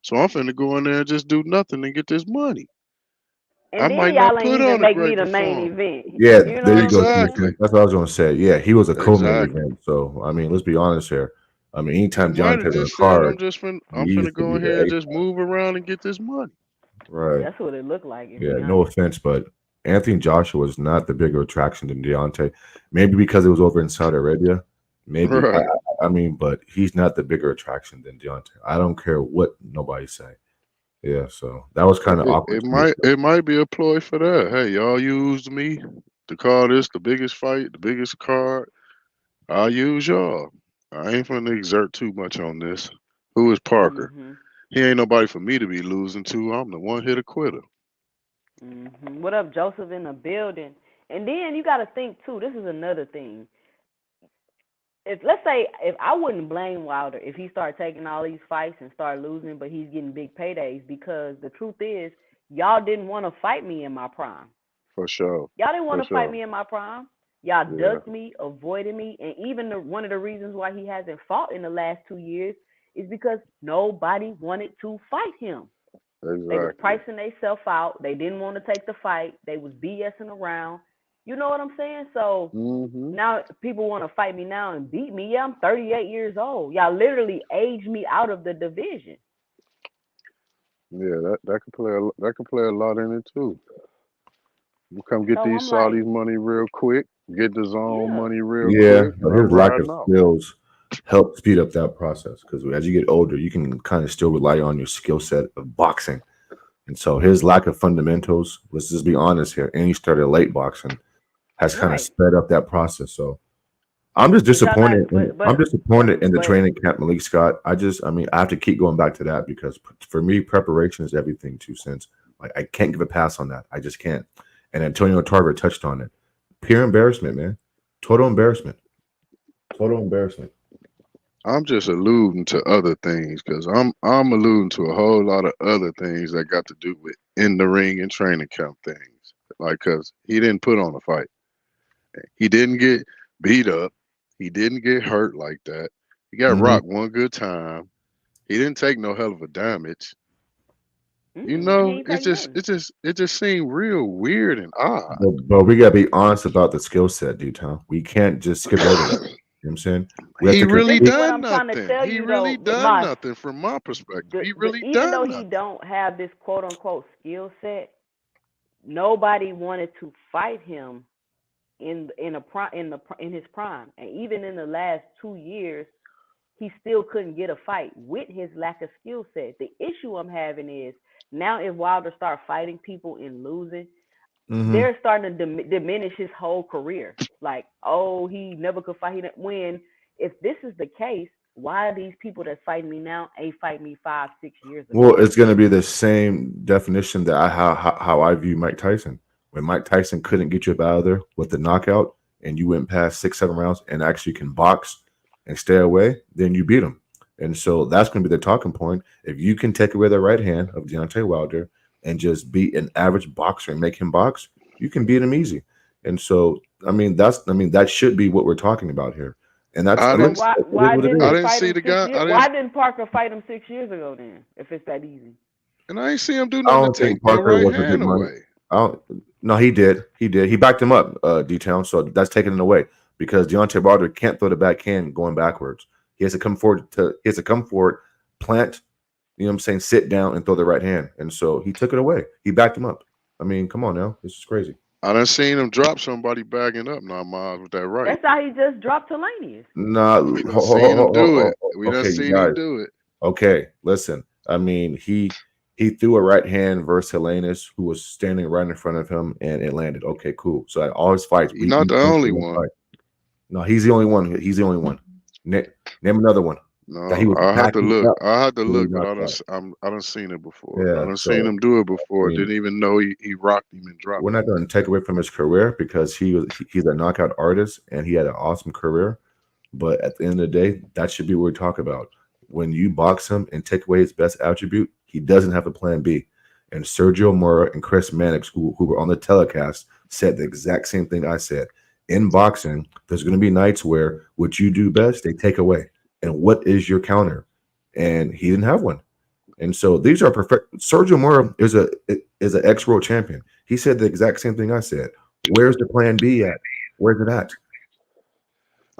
so I'm finna go in there and just do nothing and get this money. I and then might y'all not ain't put even on a make me great the main performance. event. Yeah, You know there what you I'm go, saying? Exactly. Timothy. That's what I was going to say. Yeah, he was a co-main Exactly. event. So I mean, let's be honest here. I mean, He anytime might have Deontay's on the just said, card, I'm he finna used to go be in the here and ace. just move around and get this money. Right. That's what it looked like, to Yeah. be No honest. offense, but Anthony Joshua is not the bigger attraction than Deontay. Maybe because it was over in Saudi Arabia. Maybe. Right. I mean, but he's not the bigger attraction than Deontay. I don't care what nobody say. Yeah. So that was kind of awkward to me. So, It might be a ploy for that. Hey, y'all used me to call this the biggest fight, the biggest card. I'll use y'all. I ain't finna exert too much on this. Who is Parker? Mhm. He ain't nobody for me to be losing to. I'm the one hitter quitter. What up, Joseph in the building? And then you got to think too. This is another thing. If let's say if I wouldn't blame Wilder if he started taking all these fights and start losing, but he's getting big paydays because the truth is y'all didn't want to fight me in my prime. For sure. Y'all didn't want For to fight sure. me in my prime. Y'all Yeah. ducked me, avoided me, and even one of the reasons why he hasn't fought in the last 2 years is because nobody wanted to fight him. They was Exactly. pricing themselves out. They didn't want to take the fight. They was BSing around. You know what I'm saying? So Hmm. now people want to fight me now and beat me. Yeah, I'm 38 years old. Y'all literally aged me out of the division. Yeah, that could play a lot in it too. You come get So these I'm like, Saudis money real quick, get the zone yeah, money real yeah, quick, but and I'm his lack of riding out. skills helped speed up that process because as you get older, you can kind of still rely on your skill set of boxing. And so his lack of fundamentals, let's just be honest here, and he started late boxing, has kind of right. sped up that process. So I'm just But y'all disappointed. not, but I'm disappointed in the but training camp, Malik Scott. I mean, I have to keep going back to that because for me, preparation is everything. 2 cents. Like I can't give a pass on that. I just can't. And Antonio Tarver touched on it. Pure embarrassment, man. Total embarrassment. Total embarrassment. I'm just alluding to other things because I'm alluding to a whole lot of other things that got to do with in the ring and training camp things. Like, cause he didn't put on a fight. He didn't get beat up. He didn't get hurt like that. He got Hmm. rocked one good time. He didn't take no hell of a damage. You he know, ain't take nothing. it just seemed real weird and odd. But we gotta be honest about the skill set, D-Town. We can't just skip over that. You know what I'm saying? We have He to But really this is compete. what done I'm trying to nothing. tell He you really though, done Moss. nothing from my perspective. He really Even though done he nothing. don't have this quote unquote skill set, nobody wanted to fight him in his prime, and even in the last 2 years, he still couldn't get a fight with his lack of skill set. The issue I'm having is now if Wilder start fighting people and losing, Hmm. they're starting to diminish his whole career. Like, oh, he never could fight. When if this is the case, why are these people that's fighting me now ain't fight me 5, 6 years Well, ago? it's going to be the same definition that how I view Mike Tyson. When Mike Tyson couldn't get you up out of there with the knockout, and you went past 6, 7 rounds and actually can box and stay away, then you beat him. And so that's going to be the talking point. If you can take away the right hand of Deontay Wilder, and just beat an average boxer and make him box, you can beat him easy. And so, that should be what we're talking about here. And that's I So didn't listen, why it is why what it didn't I they is. didn't fight see him the six guy. years? Why didn't Parker fight him 6 years ago then? If it's that easy. I ain't see him do I nothing to don't think take that Parker right was a good hand money. away. I don't, no, he did. He did. He backed him up, D-Town. So that's taking it away because Deontay Wilder can't throw the backhand going backwards. He has to come forward plant, you know what I'm saying, sit down and throw the right hand. And so he took it away. He backed him up. I mean, come on now. This is crazy. I done seen him drop somebody bagging up now, Miles, with that right. That's how he just dropped Talanius. Nah, We done seen him do it. We done okay, you seen him guys. do it. Okay, listen. I mean, he threw a right hand versus Helenius, who was standing right in front of him, and it landed. Okay, cool. So at all his fights, He's not the only one. fight. No, he's the only one. He's the only one. Name another one that he No, was I have to backing look. up. I have to when he look, but knocked out. I done seen it before. I Yeah, done seen so him do it I before. mean, Didn't even know he rocked him and dropped we're not him. going to take away from his career because he's a knockout artist and he had an awesome career. But at the end of the day, that should be what we talk about. When you box him and take away his best attribute, he doesn't have a plan B. And Sergio Mora and Chris Mannix, who were on the telecast, said the exact same thing I said. In boxing, there's going to be nights where what you do best, they take away. And what is your counter? And he didn't have one. And so these are perfect. Sergio Mora is an ex-world champion. He said the exact same thing I said. Where's the plan B at? Where's it at?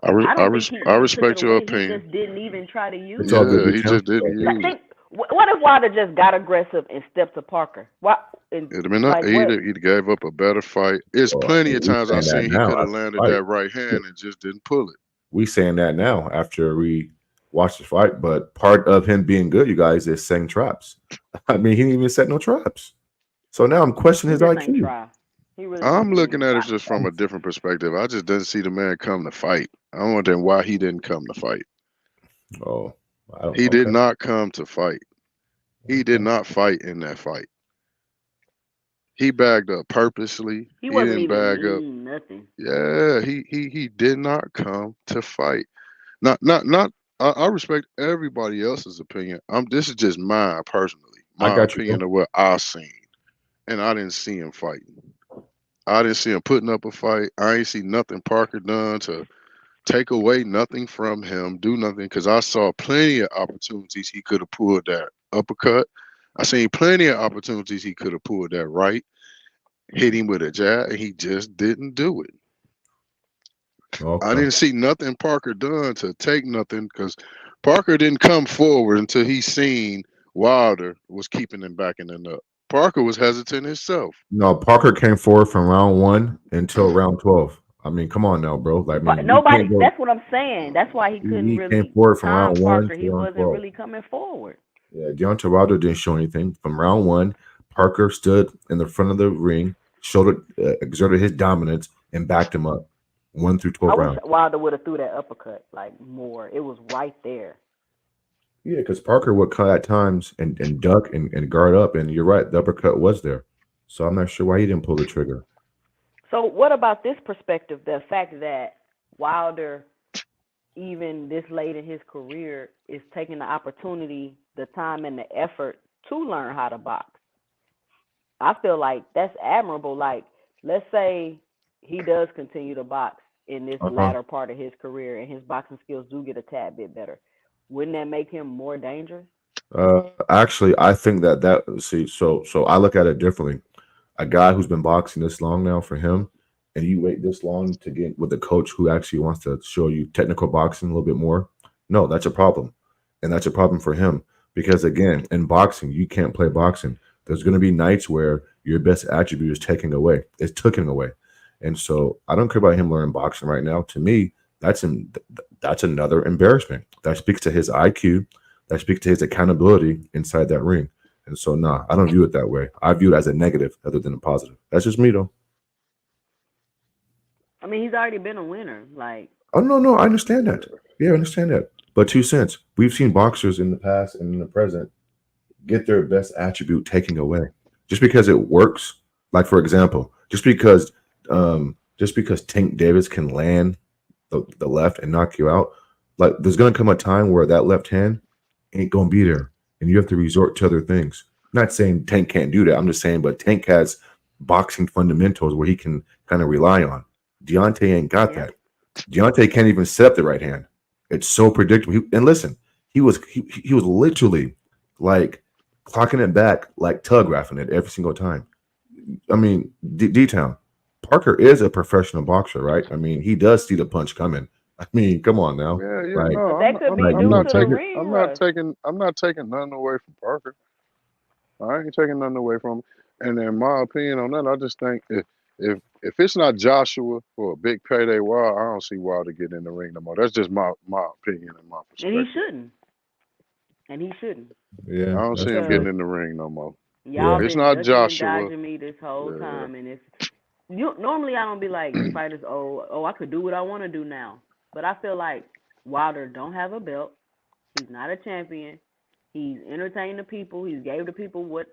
I don't think I he took it respect your away. He opinion. just didn't even try to use It's all it. good, Yeah, he D-Town. just didn't Like, use it. what if Wilder just got aggressive and stepped to Parker? What? And It'd have been like what? he gave up a better fight. It's Well, I plenty mean, of we times I saying that seen he now could have after the landed fight. that right hand and just didn't pull it. We saying that now after we watched the fight. But part of him being good, you guys, is setting traps. I mean, he didn't even set no traps. So now I'm questioning He his just ain't IQ. try. He really I'm just looking didn't at it try. just from a different perspective. I just didn't see the man come to fight. I'm wondering why he didn't come to fight. Oh, I don't. He did Okay. not come to fight. He did not fight in that fight. He bagged up purposely. He He wasn't didn't even bag up. mean nothing. Yeah, he did not come to fight. Not. I respect everybody else's opinion. This is just mine personally. I My got you, opinion bro. of what I seen, and I didn't see him fighting. I didn't see him putting up a fight. I ain't see nothing Parker done to take away nothing from him, do nothing, because I saw plenty of opportunities he could have pulled that uppercut. I seen plenty of opportunities he could have pulled that right, hit him with a jab, and he just didn't do it. I Okay. didn't see nothing Parker done to take nothing because Parker didn't come forward until he seen Wilder was keeping him backing him up. Parker was hesitant himself. No, Parker came forward from round 1 until round 12. I mean, come on now, bro. I But mean, you nobody. can't go. That's what I'm saying. That's why he couldn't He came really forward from time round 1 Parker. to He round wasn't 12. really coming forward. Yeah, Deontay Wilder didn't show anything from round 1. Parker stood in the front of the ring, exerted his dominance, and backed him up 1 through 12 I wish rounds. Wilder would have threw that uppercut like more. It was right there. Yeah, because Parker would cut at times and duck and guard up, and you're right, the uppercut was there. So I'm not sure why he didn't pull the trigger. So what about this perspective? The fact that Wilder, even this late in his career, is taking the opportunity, the time, and the effort to learn how to box. I feel like that's admirable. Like, let's say he does continue to box in this latter part of his career and his boxing skills do get a tad bit better. Wouldn't that make him more dangerous? Actually, I think so I look at it differently. A guy who's been boxing this long now for him, and you wait this long to get with a coach who actually wants to show you technical boxing a little bit more, no, that's a problem. And that's a problem for him because, again, in boxing, you can't play boxing. There's going to be nights where your best attribute is taken away. It's taken away. And so I don't care about him learning boxing right now. To me, that's another embarrassment. That speaks to his IQ. That speaks to his accountability inside that ring. And so, nah, I don't view it that way. I view it as a negative other than a positive. That's just me, though. I mean, he's already been a winner. Like, Oh, no, I understand that. Yeah, I understand that. But 2 cents. We've seen boxers in the past and in the present get their best attribute taken away. Just because it works, like, for example, just because Tank Davis can land the left and knock you out, like, there's going to come a time where that left hand ain't going to be there. And you have to resort to other things. Not saying Tank can't do that. I'm just saying, but Tank has boxing fundamentals where he can kind of rely on. Deontay ain't got Yeah. that. Deontay can't even set up the right hand. It's so predictable. And listen, he was literally like clocking it back, like telegraphing it every single time. I mean, D-Town, Parker is a professional boxer, right? I mean, he does see the punch coming. I mean, come on now. Yeah, Like, no, But that could be like due you to don't the take it. ring rust. I'm not taking nothing away from Parker. I ain't taking nothing away from him. And in my opinion on that, I just think if it's not Joshua for a big payday, Wild, I don't see Wilder getting in the ring no more. That's just my opinion and my And he perspective. shouldn't. And he shouldn't. Yeah, I don't see that's him Because getting true. in the ring no more. y'all Yeah. It's been not ducking and Joshua. dodging me this whole Yeah, time, and it's normally I don't be like fighters. I could do what I want to do now. But I feel like Wilder don't have a belt. He's not a champion. He's entertained the people. He's gave the people what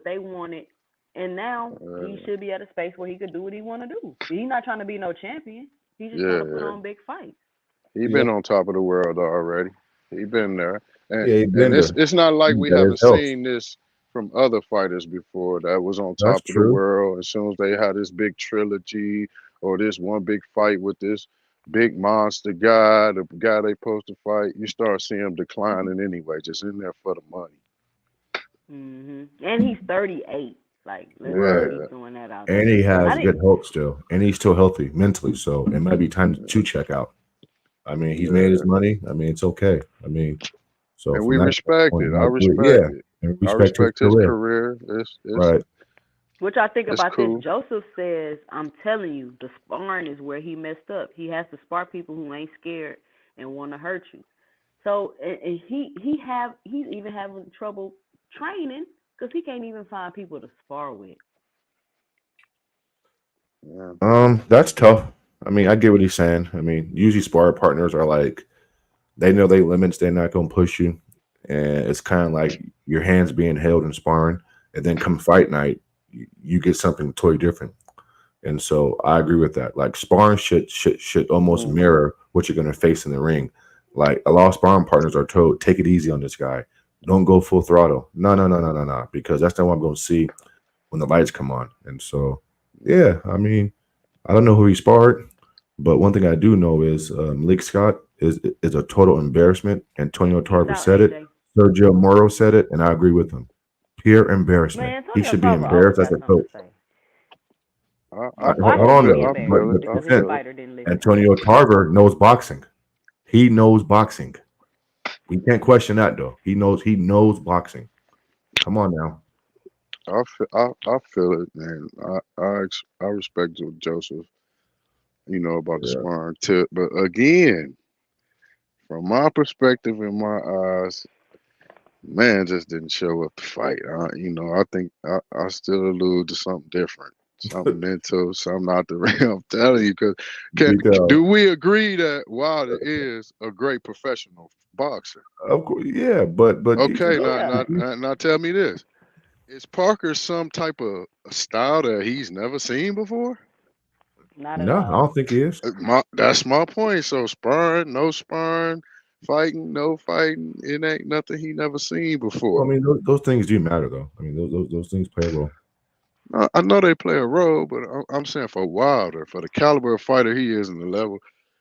they wanted, and now he uh, should be at a space where he could do what he want to do. He's not trying to be no champion. He's just trying to put yeah. on big fights. He Yeah. been on top of the world already. He been there, and Yeah, he been there. it's not like He we got his haven't health. seen this from other fighters before that was on That's top of the true. world. As soon as they had this big trilogy or this one big fight with this big monster guy, the guy they supposed to fight, you start seeing him declining anyway, just in there for the money. And he's 38. Like, let's just Right. Yeah, keep throwing that out And there. he I has didn't. good health still. And he's still healthy mentally. So it might be time to check out. I mean, he's made his yeah. money. I mean, it's okay. I mean, so And from we that respect point, it. I I agree. respect Yeah. it. And I respect his respect his career. career. Right. What y'all think It's about this? cool. Joseph says, "I'm telling you, the sparring is where he messed up. He has to spar people who ain't scared and want to hurt you. So, and he's even having trouble training because he can't even find people to spar with. Yeah. That's tough. I mean, I get what he's saying. I mean, usually spar partners are like they know they limits, they're not gonna push you. And it's kind of like your hands being held in sparring, and then come fight night, you get something totally different. And so I agree with that. Like sparring should almost hmm mirror what you're gonna face in the ring. Like a lot of sparring partners are told, take it easy on this guy. Don't go full throttle. No, because that's not what I'm gonna see when the lights come on. And so, yeah, I mean, I don't know who he sparred, but one thing I do know is Malik Scott is a total embarrassment. Antonio Peace Tarver out, said it. AJ. Sergio Moro said it, and I agree with him. Pure embarrassment. Man, He Antonio should be Tarver always embarrassed as got a something coach. to say. I Why Hold should on he feel be it. there. I embarrassed? feel it. But I Because his defense, feel it. fighter didn't listen. Antonio Tarver knows boxing. He knows boxing. We can't question that though. He knows boxing. Come on now. I feel it, man. I respect Joseph, about the Yeah. sparring tip. But again, from my perspective in my eyes, man just didn't show up to fight. I think I still allude to something different. Something mental, something out the ring. I'm telling you, because Because do we agree that Wilder is a great professional boxer? of course, yeah, but Okay, detail. Yeah, now tell me this. Is Parker some type of style that he's never seen before? not at No, I all. don't think he is. That's my point. So sparring, no sparring, fighting, no fighting. It ain't nothing he never seen Well, I before. mean, those things do matter, though. I mean, those things play a role. I know they play a role, but I'm saying for Wilder, for the caliber of fighter he is and the level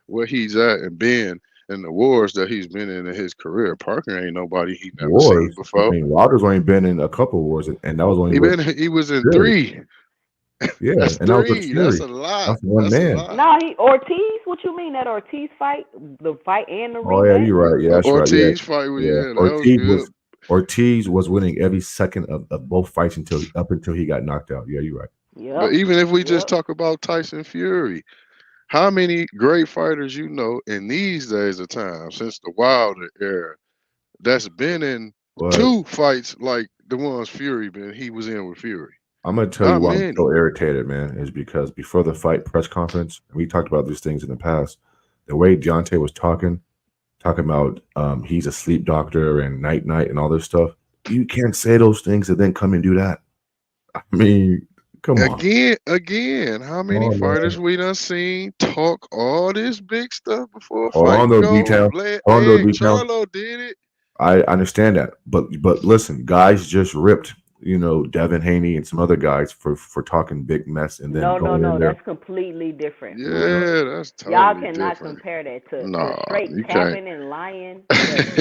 where he's at and been and the wars that he's been in his career, Parker ain't nobody he never seen Wars. I before. mean, Wilder's only been in a couple wars, and that was only with He was in Fury. three. Yeah, That's and that was with three. That's Fury. a lot. That's one That's a man. lot. No, he Ortiz. What you mean that Ortiz fight? The fight and the Oh yeah, rematch? you're right. Yeah, that's right. Yeah, Ortiz fight, yeah. yeah, that was good. Ortiz was winning every second of both fights until he got knocked out. Yeah, you're right. But Yep. even if we just Yep. talk about Tyson Fury, how many great fighters you know in these days of time since the Wilder era that's been in But two fights like the ones he was in with Fury? I'm gonna tell you Not why I'm many. so irritated, man, is because before the fight press conference, we talked about these things in the past. The way Deontay was talking about he's a sleep doctor and night and all this stuff. You can't say those things and then come and do that. I mean, come on. Again, how many Oh fighters man. we done seen talk all this big stuff before a Hold fight on though, go? detail. Hold on though, Hey, detail. Charlo did it. I understand that. But listen, guys just ripped Devin Haney and some other guys for talking big mess and then going in No. there. That's completely different. Yeah, that's Y'all totally cannot different. compare that to No, straight you can't. capping and lying, but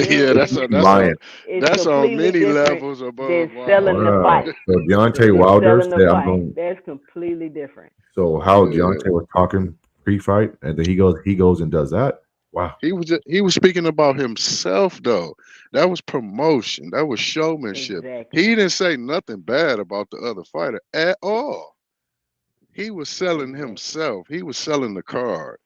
Yeah, building it. Lying. It's that's on completely many different levels than above selling the Wilder. Wow. fight. So Deontay Than Wilder selling the said, "I'm fight. going." That's completely different. So how Yeah. Deontay was talking pre-fight, and then he goes and does that. Wow. He was speaking about himself though. That was promotion. That was showmanship. Exactly. He didn't say nothing bad about the other fighter at all. He was selling Exactly. himself. He was selling the card.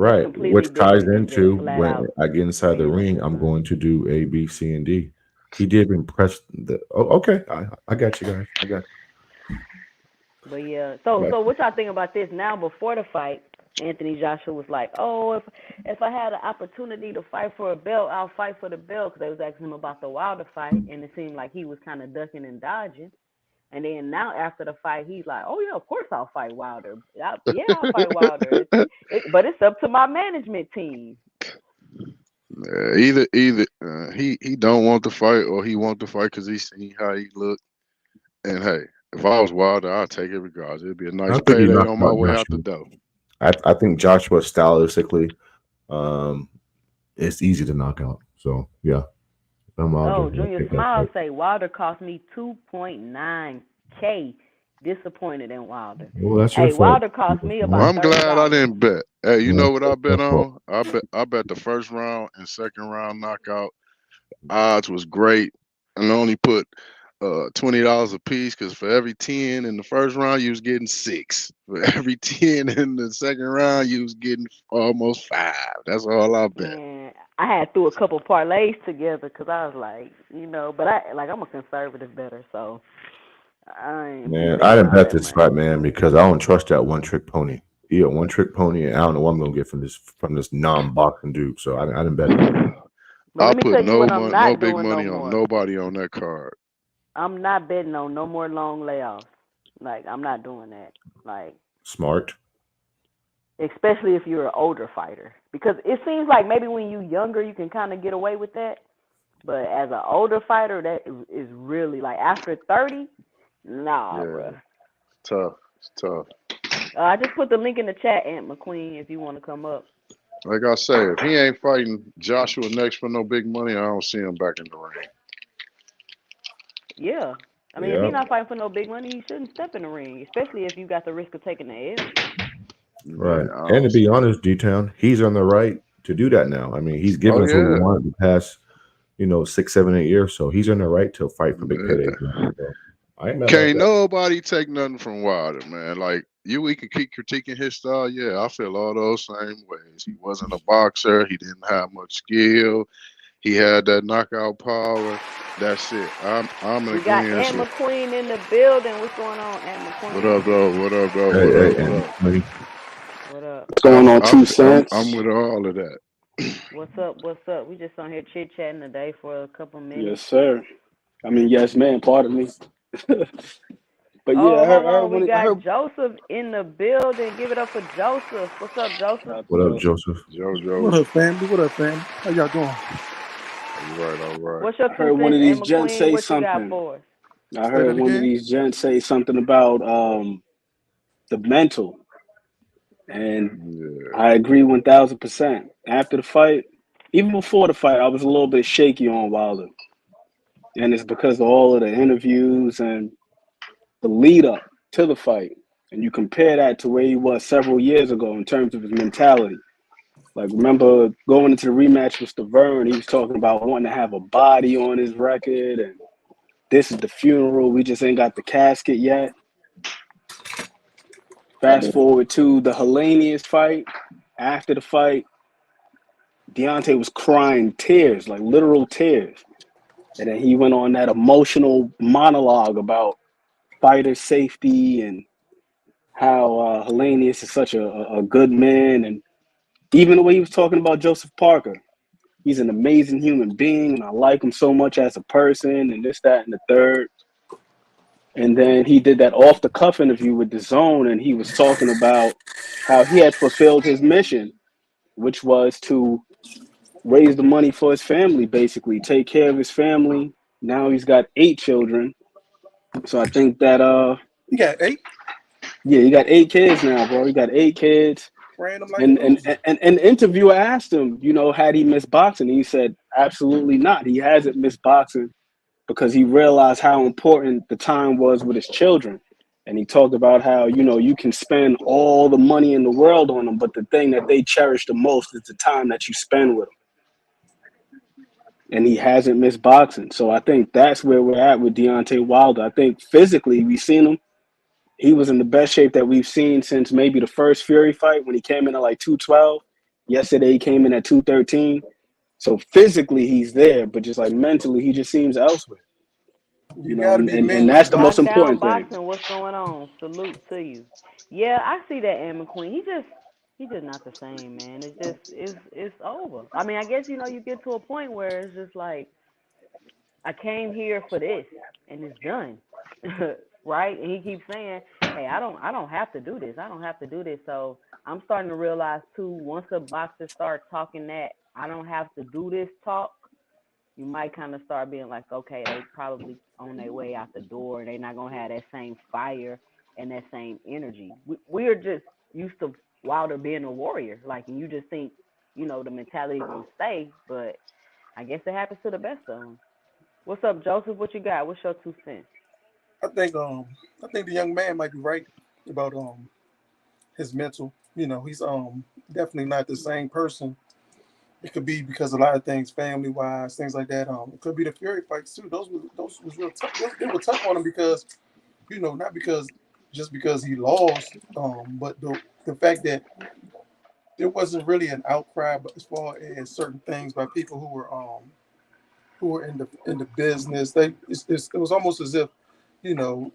That's Right, completely which ties different than just into flat when out I get inside the saying I'm ring, gonna I'm lie. going to do A, B, C, and D. He did impress the. Oh, okay, I got you guys. I got. But yeah, I got so what y'all think about this now? Before the fight, Anthony Joshua was like, "Oh, if I had an opportunity to fight for a belt, I'll fight for the belt." Because they was asking him about the Wilder fight, and it seemed like he was kind of ducking and dodging. And then now after the fight, he's like, "Oh yeah, of course I'll fight Wilder. I'll fight Wilder. But it's up to my management team." Either he don't want to fight or he want to fight because he seen how he look. And hey, if I was Wilder, I'd take it regardless. It'd be a I nice think he payday knocked on my out way out the Joshua. door. I think Joshua stylistically, um, it's easy to knock out. So yeah, I'm Wilder. Oh, Junior Take that Smile fight. say Wilder cost me 2.9K. Disappointed in Wilder. Well, that's your Hey, fault. Wilder cost me Well, about I'm glad I $30. didn't bet. Hey, you Yeah, know what I bet that's fault. on? I bet the first round and second round knockout odds was great, and I only put $20 a piece because for every 10 in the first round you was getting 6. For every 10 in the second round you was getting almost 5. That's all I bet. Man, I had threw a couple parlays together because I was like, but I'm a conservative better, so I ain't Man, I betting didn't all bet that this money. fight, man, because I don't trust that one trick pony. He a one trick pony, and I don't know what I'm gonna get from this non boxing dude. So I didn't bet it. But I let me put tell you what I'm no not big doing no money on more. nobody on that card. I'm not betting on no more long layoffs. Like I'm not doing that. Like Smart. especially if you're an older fighter, because it seems like maybe when you're younger you can kind of get away with that, but as an older fighter that is really like after 30, nah, Yeah, bruh. tough. It's tough. I just put the link in the chat, Aunt McQueen, if you want to come up. Like I say, if he ain't fighting Joshua next for no big money, I don't see him back in the ring. Yeah. I mean, if Yeah. he's not fighting for no big money, he shouldn't step in the ring, especially if you got the risk of taking the L. Right. Yeah, I And to don't see be him. honest, D Town, he's on the right to do that now. I mean, he's given Oh us what we yeah, wanted the past, 6, 7, 8 years. So he's on the right to fight for big paydays yeah. now. So I ain't mad about Can't that. nobody take nothing from Wilder, man. Like we could keep critiquing his style. Yeah, I feel all those same ways. He wasn't a boxer. He didn't have much skill. He had that knockout power. That's it. I'm in We got agreement Aunt with. McQueen in the building. What's going on, Aunt What McQueen? up, though? What up, though? Hey, What hey, up? What and up? money. What up? What's going on, Two I'm Cents? with all of that. What's up? What's up? We just on here chit chatting today for a couple minutes. Yes, sir. I mean, yes, man. Pardon me. But yeah, Oh, I heard, hold I heard on. We when I got heard. Joseph in the building. Give it up for Joseph. What's up, Joseph? Shout out to What up, Joseph. Joseph? JoJo. What up, family? What up, family? How y'all doing? All right, all right. What's your I 2 heard one cents, of these Aunt gents McQueen? say What you got something. for us? I Say heard that one of again. these gents say something about the mental, and Yeah. I agree 1000%. After the fight, even before the fight, I was a little bit shaky on Wilder, and it's because of all of the interviews and the lead up to the fight. And you compare that to where he was several years ago in terms of his mentality. Like, remember going into the rematch with Stavern, he was talking about wanting to have a body on his record, and this is the funeral. We just ain't got the casket yet. Fast forward to the Hellenius fight. After the fight, Deontay was crying tears, like literal tears. And then he went on that emotional monologue about fighter safety and how Hellenius is such a good man. And even the way he was talking about Joseph Parker, he's an amazing human being, and I like him so much as a person, and this, that, and the third. And then he did that off the cuff interview with DAZN, and he was talking about how he had fulfilled his mission, which was to raise the money for his family, basically take care of his family, Now he's got 8 children. So I think that You got 8. yeah, he got 8 kids now, bro. He got 8 kids. Ran them like And a and loser. and the interviewer asked him, had he missed boxing? And he said, absolutely not. He hasn't missed boxing because he realized how important the time was with his children. And he talked about how, you can spend all the money in the world on them, but the thing that they cherish the most is the time that you spend with them. And he hasn't missed boxing. So I think that's where we're at with Deontay Wilder. I think physically we've seen him. He was in the best shape that we've seen since maybe the first Fury fight when he came in at like 212. Yesterday he came in at 213. So physically he's there, but just like mentally he just seems elsewhere. You got to be And that's the mentally. most Lockdown important thing. boxing, what's going on? Salute to you. Yeah, I see that, Ann McQueen. He's just not the same, man. It's over. I mean, I guess you get to a point where it's just like I came here for this and it's done. Right? And he keeps saying, "Hey, I don't have to do this. I don't have to do this." So, I'm starting to realize too, once a boxer starts talking that I don't have to do this talk, you might kind of start being like, okay, they probably on their way out the door. They're not gonna have that same fire and that same energy. We're just used to Wilder being a warrior, like, and you just think, the mentality gonna stay, but I guess it happens to the best of them. What's up, Joseph? What you got? What's your 2 cents? I think the young man might be right about his mental. He's definitely not the same person. It could be because a lot of things, family wise, things like that. It could be the Fury fights too. Those was real tough. They were tough on him because not because he lost, but the fact that there wasn't really an outcry, but as far as certain things by people who were in the business, it was almost as if, you know,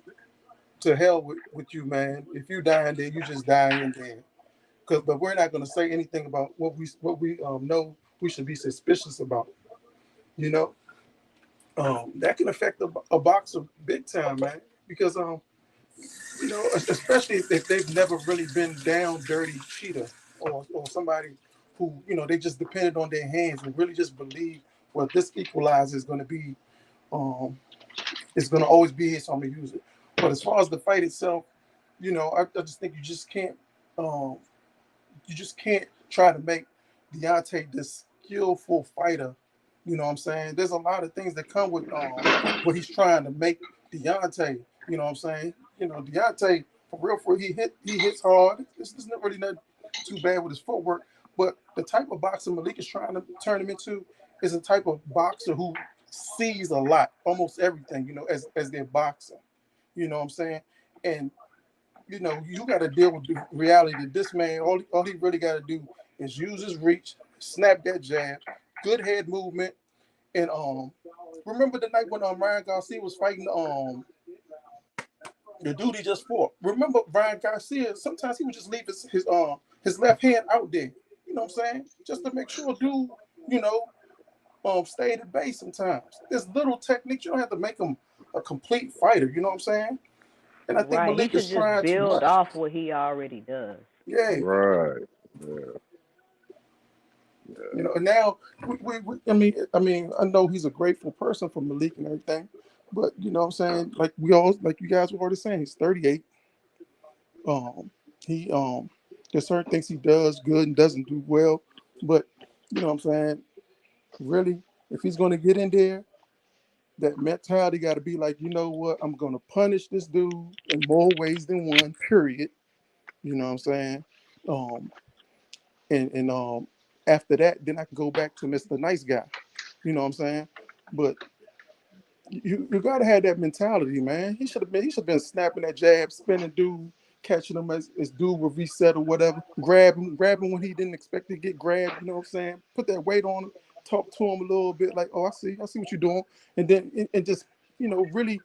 to hell with you, man. If you dying there, you just dying there. But we're not going to say anything about what we know we should be suspicious about. You know, that can affect a boxer big time, man. Because especially if they've never really been down dirty cheater or somebody who they just depended on their hands and really just believe well this equalizer is going to be it's going to always be here, so I'm going to use it. But as far as the fight itself, I just think um, you just can't try to make Deontay this skillful fighter. You know what I'm saying? There's a lot of things that come with what he's trying to make Deontay. You know what I'm saying? Deontay, for real, he hits hard. It's not really not too bad with his footwork. But the type of boxer Malik is trying to turn him into is a type of boxer who sees a lot, almost everything, as their boxer. You know what I'm saying? And you got to deal with the reality that this man, all he really got to do is use his reach, snap that jab, good head movement, and remember the night when Ryan Garcia was fighting the dude he just fought. Remember Ryan Garcia? Sometimes he would just leave his left hand out there. You know what I'm saying? Just to make sure dude, you know, stay at base. Sometimes there's little techniques. You don't have to make him a complete fighter. You know what I'm saying? And I think Right. He Malik is should just trying too build much. off what he already does. Yeah. Right. Yeah. And now I mean, I know he's a grateful person for Malik and everything, but you know what I'm saying? Like you guys were already saying, he's 38. He there's certain things he does good and doesn't do well, but you know what I'm saying? Really, if he's gonna get in there, that mentality got to be like, you know what? I'm gonna punish this dude in more ways than one. Period. You know what I'm saying? Um, and after that, then I can go back to Mr. Nice Guy. You know what I'm saying? But you gotta have that mentality, man. He should have been snapping that jab, spinning dude, catching him as dude would reset or whatever, grab him when he didn't expect to get grabbed. You know what I'm saying? Put that weight on him, talk to him a little bit, like, oh, I see what you're doing, and then and just really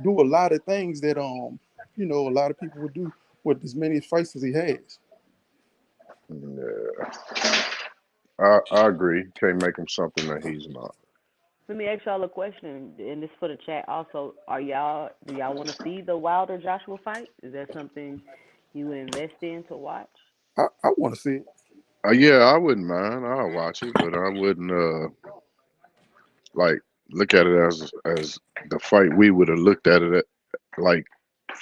do a lot of things that a lot of people would do with as many fights as he has. Yeah. I agree. Can't make him something that he's not. Let me ask y'all a question, and this for the chat also. Do y'all want to see the Wilder Joshua fight? Is that something you would invest in to watch? I want to see it. Yeah, I wouldn't mind. I'll watch it, but I wouldn't like look at it as the fight we would have looked at it at like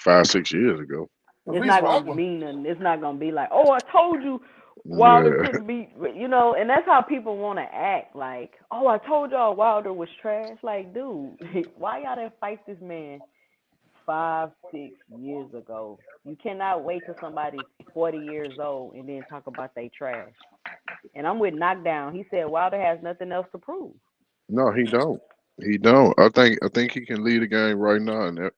5-6 years ago. The It's reason not why I gonna want, mean nothing. It's not gonna be like, oh, I told you Wilder Yeah, couldn't beat, and that's how people want to act. Like, oh, I told y'all Wilder was trash. Like, dude, why y'all didn't fight this man 5-6 years ago? You cannot wait till somebody's 40 years old and then talk about they trash. And I'm with Knockdown. He said Wilder has nothing else to prove. no, he don't. He don't. I think he can lead a game right now, and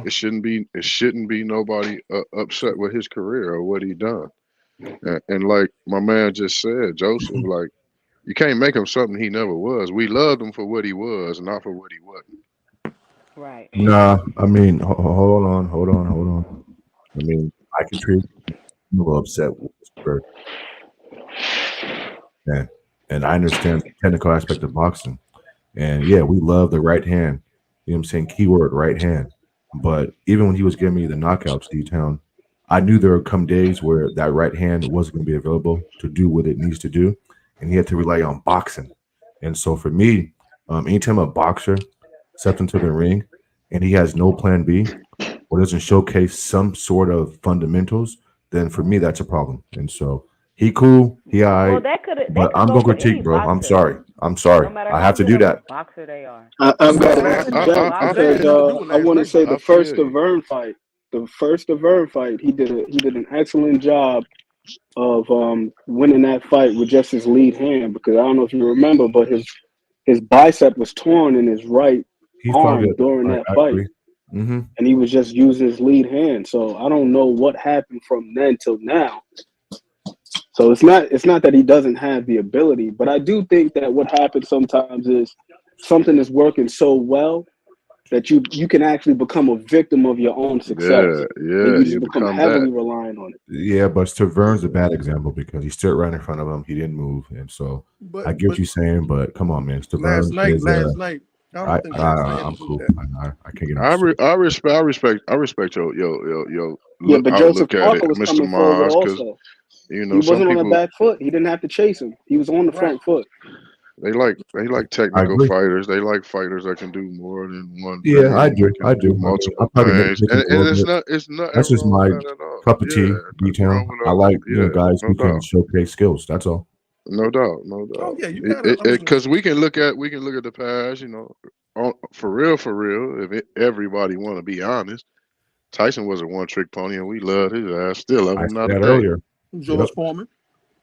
it shouldn't be nobody upset with his career or what he done. And like my man just said, Joseph, like you can't make him something he never was. We loved him for what he was, not for what he wasn't. Right. Nah, I mean, hold on. I mean, I can treat a little upset with this bird, and I understand the technical aspect of boxing. And yeah, we love the right hand. You know what I'm saying? Keyword right hand. But even when he was giving me the knockouts, D-Town, I knew there would come days where that right hand wasn't going to be available to do what it needs to do. And he had to rely on boxing. And so for me, anytime a boxer steps into the ring and he has no plan B or doesn't showcase some sort of fundamentals, then for me, that's a problem. And so he cool, he all Well, right, that but could I'm go going to for any critique, bro. I'm boxer, sorry. no matter I how have to good do of a that. boxer they are. I've got man, I that it, ain't I nothing. I, Jay, I That ain't because feel nothing to you. do with I last want to night say though. I feel you. The first Vern fight, he did an excellent job of winning that fight with just his lead hand. Because I don't know if you remember, but his bicep was torn in his right He fought arm good. during I that fight, agree. Hmm. and he was just using his lead hand. So I don't know what happened from then till now. So it's not that he doesn't have the ability, but I do think that what happens sometimes is something is working so well that you can actually become a victim of your own success, Yeah, and yeah. you just You become become that. heavily reliant on it. Yeah, but Tavern's a bad example because he stood right in front of him. He didn't move, and so I But get what you're saying. But come on, man, Tavern is last night, I don't think last night had I'm to do with cool. that. I can't get on. I respect your Yeah, look but Joseph outlook at it, Parker was Mr. coming forward Mars, because also. He some wasn't on the people back foot. He didn't have to chase him. He was on the Right. front foot. they like I technical agree. fighters. They like fighters that can do more than one Yeah, I thing, do. that I can do. do I mean, I multiple probably things, nitpick him and a little and bit. it's nothing That's just wrong with my that at all. cup of tea, Yeah, nothing detail. wrong with I that. like Yeah, guys no who can doubt. showcase skills. That's all. No doubt, no Oh doubt. yeah, you gotta. I mean, Because we can look at the past, for real. If everybody want to be honest, Tyson was a one trick pony, and we love his ass. Still love I him said not that today. earlier. Yep. George Foreman.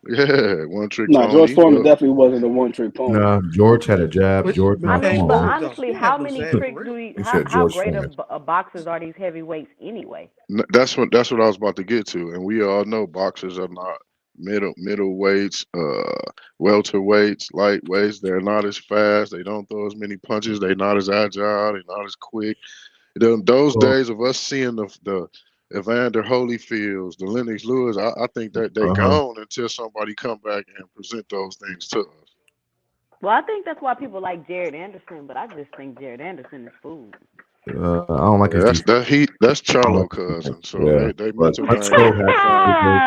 Yeah, one trick No, George pony. Foreman Well, definitely wasn't a one-trick pony. No, George had a jab. George, But he I no, come mean, came but on, back man. though. honestly, He how had no many bad tricks career. do we? He How said how George great Foreman. of boxers are these heavyweights anyway? that's what I was about to get to, and we all know boxers are not middleweights, welterweights, lightweights. They're not as fast. They don't throw as many punches. They're not as agile. They're not as quick. Those Well, days of us seeing the Evander Holyfields, the Lennox Lewis, I think that they uh-huh. gone until somebody come back and present those things to us. Well, I think that's why people like Jared Anderson, but I just think Jared Anderson is food. I don't like his Yeah, defense. that's I don't like Charlo his defense. cousin. So Yeah, they but mental thing Huntsville had some good days.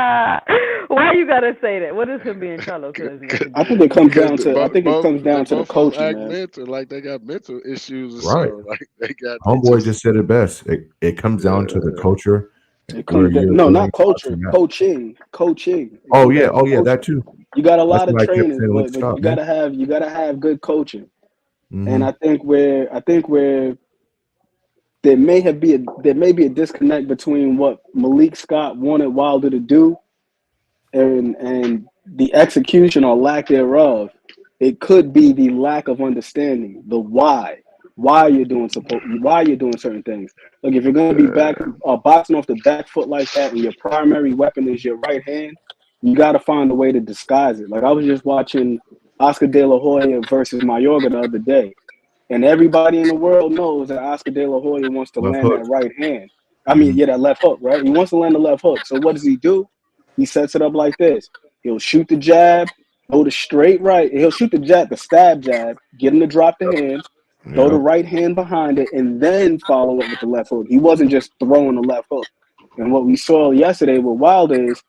Why you gotta say that? What does him being Charlo cousin got to I do think with it comes anything? because down the, to I both think it both comes they down to the both of them coaching, act man. mental, like they got mental issues or Right. something. Like they Homeboy just just said it best. It comes down to the yeah. culture It where comes down, you're no, willing not to culture, boxing at. coaching. It comes down to Oh yeah, that coaching. too. You got a That's lot of what I kept trainers, saying to Malik but Scott, man. you gotta have good coaching. And Hmm. I think where there may be a disconnect between what Malik Scott wanted Wilder to do and the execution or lack thereof. It could be the lack of understanding, the why you're doing certain things. Like if you're gonna be back boxing off the back foot like that, and your primary weapon is your right hand, you got to find a way to disguise it. Like I was just watching Oscar De La Hoya versus Mayorga the other day, and everybody in the world knows that Oscar De La Hoya wants to Left land hook. that right hand. I mean, Hmm. yeah, that left hook, right? He wants to land the left hook. So what does he do? He sets it up like this. He'll shoot the jab, go to straight right. He'll shoot the jab, the stab jab, get him to drop the hands, throw the Yeah. right hand behind it, and then follow up with the left hook. He wasn't just throwing the left hook. And what we saw yesterday with Wilder is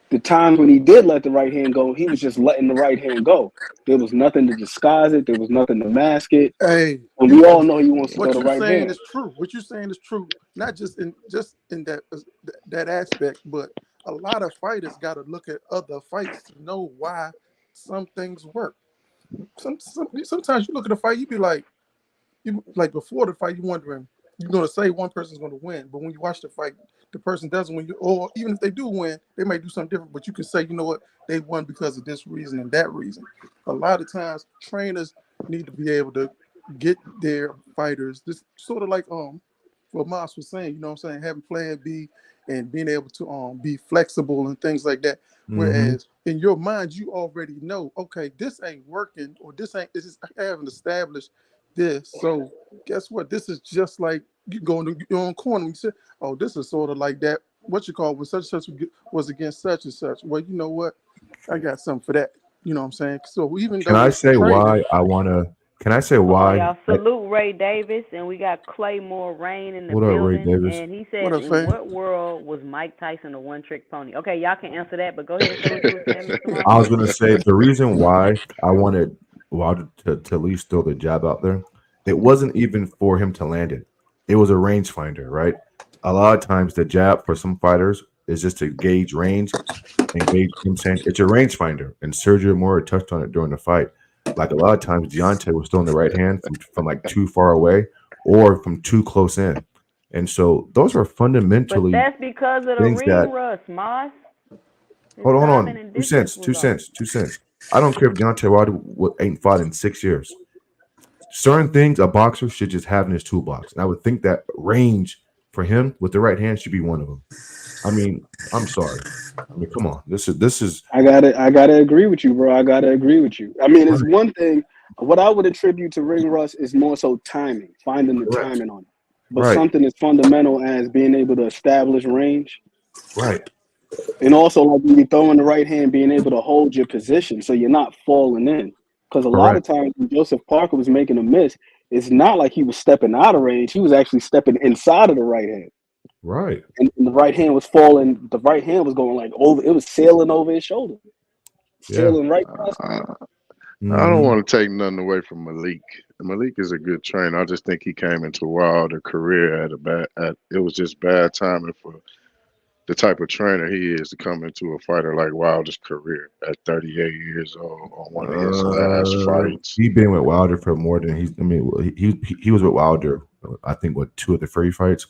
the times when he did let the right hand go, he was just letting the right hand go. There was nothing to disguise it. There was nothing to mask it. Hey, And we all know he wants to what throw the you're right saying hand. is true. What you're saying is true. Not just in that aspect, but a lot of fighters got to look at other fights to know why some things work. Sometimes you look at a fight, you be like before the fight, you wondering you're gonna say one person's gonna win, but when you watch the fight, the person doesn't win. Or even if they do win, they might do something different. But you can say, you know what, they won because of this reason and that reason. A lot of times, trainers need to be able to get their fighters. This sort of like what Moss was saying. You know what I'm saying? Having plan B and being able to be flexible and things like that. Whereas in your mind, you already know, okay, this ain't working, or I haven't established this. So guess what? This is just like you go into your own corner and you say, oh, this is sort of like that. What you call when such and such was against such and such. Well, you know what? I got something for that. You know what I'm saying? So even Can though I it's say training, why I want to? Can I say Hold on, why? y'all. Salute Ray Davis, and we got Claymore Rain in the What up, Ray building. Davis? And he what said, I'm in saying? what world was Mike Tyson a one-trick pony? Okay, y'all can answer that, but go ahead and say what you were saying, Mr. Moss. I was going to say the reason why I wanted Wilder to at least throw the jab out there, it wasn't even for him to land it. It was a rangefinder, right? A lot of times the jab for some fighters is just to gauge range and gauge, you know what I'm saying? It's a rangefinder. And Sergio Mora touched on it during the fight. Like a lot of times Deontay was throwing the right hand from like too far away or from too close in. And so those are But fundamentally that's because of the things ring that rust, Moss. His hold timing on. and 2 distance cents, was two off. cents, 2 cents. I don't care if Deontay Wilder ain't fought in 6 years. Certain things a boxer should just have in his toolbox. And I would think that range for him with the right hand should be one of them. I mean, I'm sorry. I mean, come on. This is I gotta agree with you, bro. I gotta agree with you. I mean, it's right, one thing. What I would attribute to ring rust is more so timing, finding the correct. timing on it. But Right, something as fundamental as being able to establish range, right. and also like when you throw in the right hand, being able to hold your position so you're not falling in. Because a lot of Correct. times when Joseph Parker was making a miss, it's not like he was stepping out of range. He was actually stepping inside of the right hand. Right. And the right hand was falling. The right hand was going like over. It was sailing over his shoulder, Yeah. sailing right past him. I don't Mm-hmm. want to take nothing away from Malik. Malik is a good trainer. I just think he came into Wilder career it was just bad timing for the type of trainer he is to come into a fighter like Wilder's career at 38 years old on one of his last fights. He been with Wilder for more than he's. I mean, he was with Wilder. I think what 2 of the 3 fights,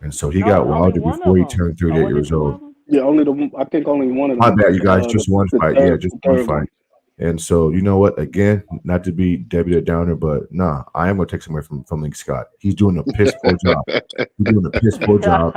and so he No, got only Wilder one of before he them. turned Or 38 was it years two old. of them? Yeah, I think only one of My them. bad, you guys. Just one The fight. third, Yeah, just the one third fight. one. And so you know what? Again, not to be Debbie the Downer, but nah, I am gonna take some away from Malik Scott. He's doing a piss poor job. He's doing a piss poor job.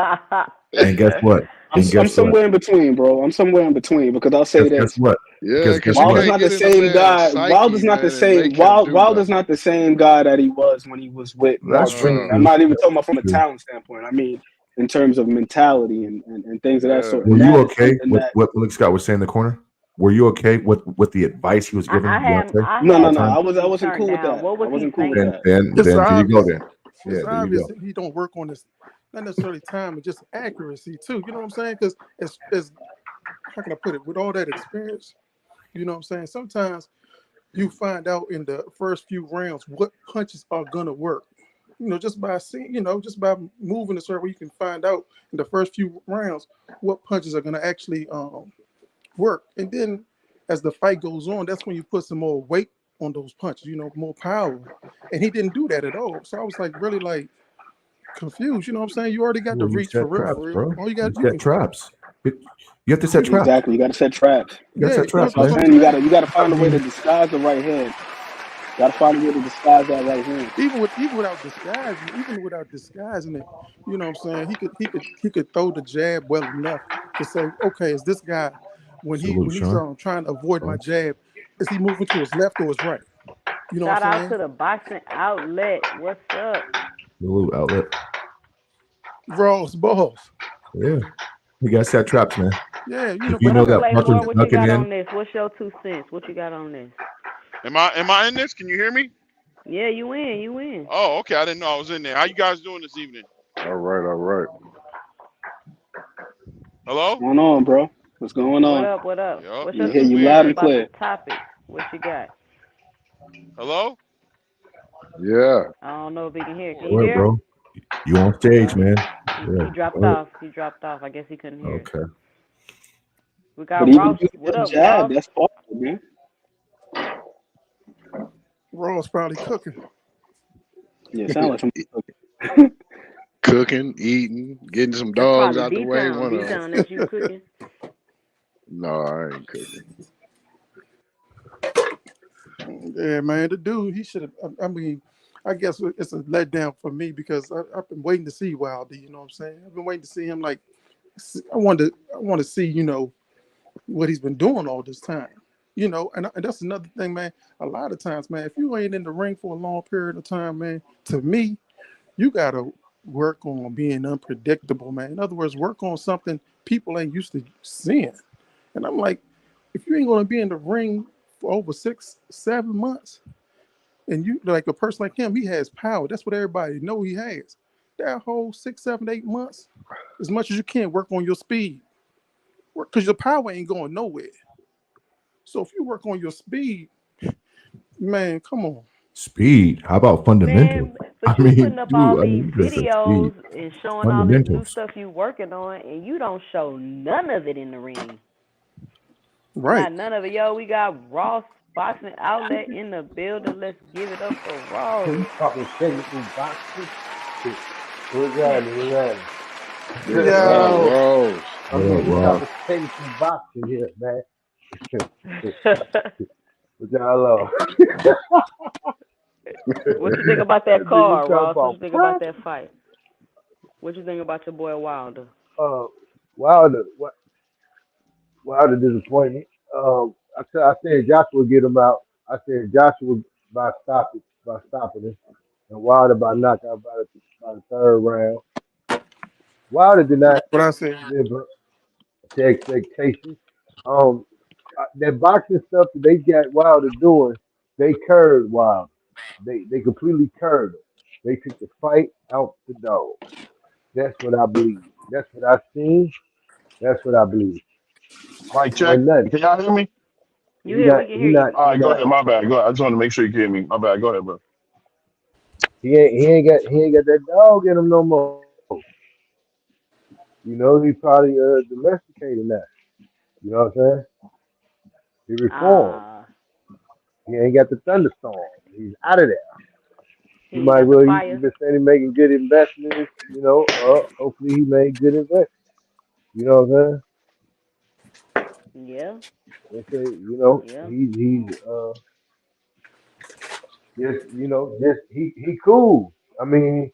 And guess what? I'm And guess what? somewhere in between, bro. I'm somewhere in between because I'll say Guess this. what? Yeah, Because because guess you what? Wilder's can't not the get in a same man's guy. psyche, man, and make him do Wilder's not the nothing. same guy that he was when he was with That's Mark true. Breeden. I'm not even talking about from a True. talent standpoint. I mean, in terms of mentality and things of that Yeah. sort. Were And you that is okay something with that what Malik Scott was saying in the corner? Were you okay with the advice he was giving Deontay I no, had all the no. time? I TV wasn't turned cool with down. that. What I was he wasn't cool with saying? that. It's Then there you go. obvious. Then It's there you obvious go. that he don't work on this, not necessarily time, but just accuracy too. You know what I'm saying? Because as how can I put it? With all that experience, you know what I'm saying? Sometimes you find out in the first few rounds what punches are gonna work. You know, just by seeing, just by moving a certain way, you can find out in the first few rounds what punches are gonna actually work. And then as the fight goes on, that's when you put some more weight on those punches, more power. And he didn't do that at all. So I was like really like confused. You know what I'm saying? You already got the Well, you reach for set real, traps, for real. bro. All you You got, set traps. You have to set traps. Exactly. You got to set traps. You got to yeah, set traps, I'm that's man. what I'm saying saying. you got to I find a way to mean, disguise the right hand. You got to find a way to disguise that right hand. Even without disguising it, you know what I'm saying? He could throw the jab well enough to say, okay, is this guy salute, when he's Sean. trying to avoid my jab, is he moving to his left or his right? You know what Shout I'm out saying? to the boxing outlet. What's up? Salute outlet. Raw's balls. Yeah. You got to set traps, man. Yeah, If you What know up, that Parker's Claymore? What you ducking got in, on this? What's your 2 cents? What you got on this? Am I in this? Can you hear me? Yeah, you win. You win. Oh, okay. I didn't know I was in there. How you guys doing this evening? All right, all right. What's Hello? going on, bro? What's going What on? up? What up? Yup. What's We your hear two you cents loud and about the clear. topic? What you got? Hello? Yeah. I don't know if he can hear. Can you Go ahead, hear? bro. You on stage, man? Yeah. He dropped Go ahead. off. He dropped off. I guess he couldn't hear us. Okay. We But got even Ross. if What you up, jab, Ross? that's part of it, man. Raw's probably cooking. Yeah, sound like some. Cooking, eating, getting some That's dogs probably out the way. D-Town. One of them. D-Town, that's you cooking. No, I ain't cooking. Yeah, man, the dude, he should have. I mean, I guess it's a letdown for me because I've been waiting to see Wilder. You know what I'm saying? I've been waiting to see him. Like, I want to see, what he's been doing all this time. And that's another thing, man. A lot of times, man, if you ain't in the ring for a long period of time, man, to me, you gotta work on being unpredictable, man. In other words, work on something people ain't used to seeing. And I'm like, if you ain't gonna be in the ring for over 6-7 months, and you like a person like him, he has power. That's what everybody know he has. That whole 6, 7, 8 months, as much as you can, work on your speed. Work because your power ain't going nowhere. So if you work on your speed, man, come on. Speed. How about fundamentals? Man, I but you putting mean, up all dude, I these mean, you just said speed. videos and showing all this new Fundamentals. stuff you working on, and you don't show none of it in the ring. Right. Not none of it. Yo, we got Ross Boxing Outlet in the building. Let's give it up for Ross. We talking technical boxing. What's happening? What's happening? What up, Yo. Rose? I What up, mean, we Rob? talking technical boxing here, man. What y'all on? What you think about that That nigga card, talking Ross? What about you think about press. that fight? What you think about your boy Wilder? Wilder, Wilder disappointment. I said Joshua get him out. I said Joshua by stopping him, and Wilder by knockout by the third round. Wilder did not What I say? live up to expectations. Um, that boxing stuff that they got Wilder doing, they curved Wilder. They completely curved him. They took the fight out the dog. That's what I believe. That's what I seen. That's what I believe. Mike, check. Wasn't nothing. Can y'all hear me? You here? We can He hear you. not All he right, go not ahead. My bad. Go ahead. I just want to make sure you can hear me. My bad. Go ahead, bro. he ain't got that dog in him no more. You know, he probably domesticated that. You know what I'm saying? He reformed. Ah, He ain't got the thunderstorm. He's out of there. he He ain't might got the well he fire. been saying he making good investments, hopefully he made good investments. You know what I'm Yeah, saying? They say, yeah. he's just he cool. I mean,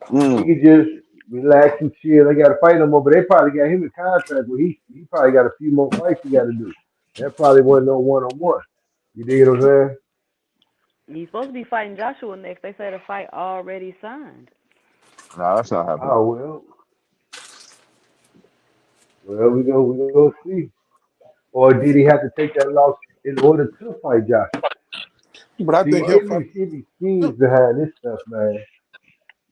he Mm. could just relax and chill. They gotta fight no more, but they probably got him in contract where he probably got a few more fights he gotta do. That probably wasn't no 1-on-1. You dig what I'm saying? He's supposed to be fighting Joshua next. They say the fight already signed. Nah, that's not happening. Oh we go see. Or did he have to take that loss in order to fight Josh? But I See, think he'll fight. it be schemes He'll, behind this stuff, man.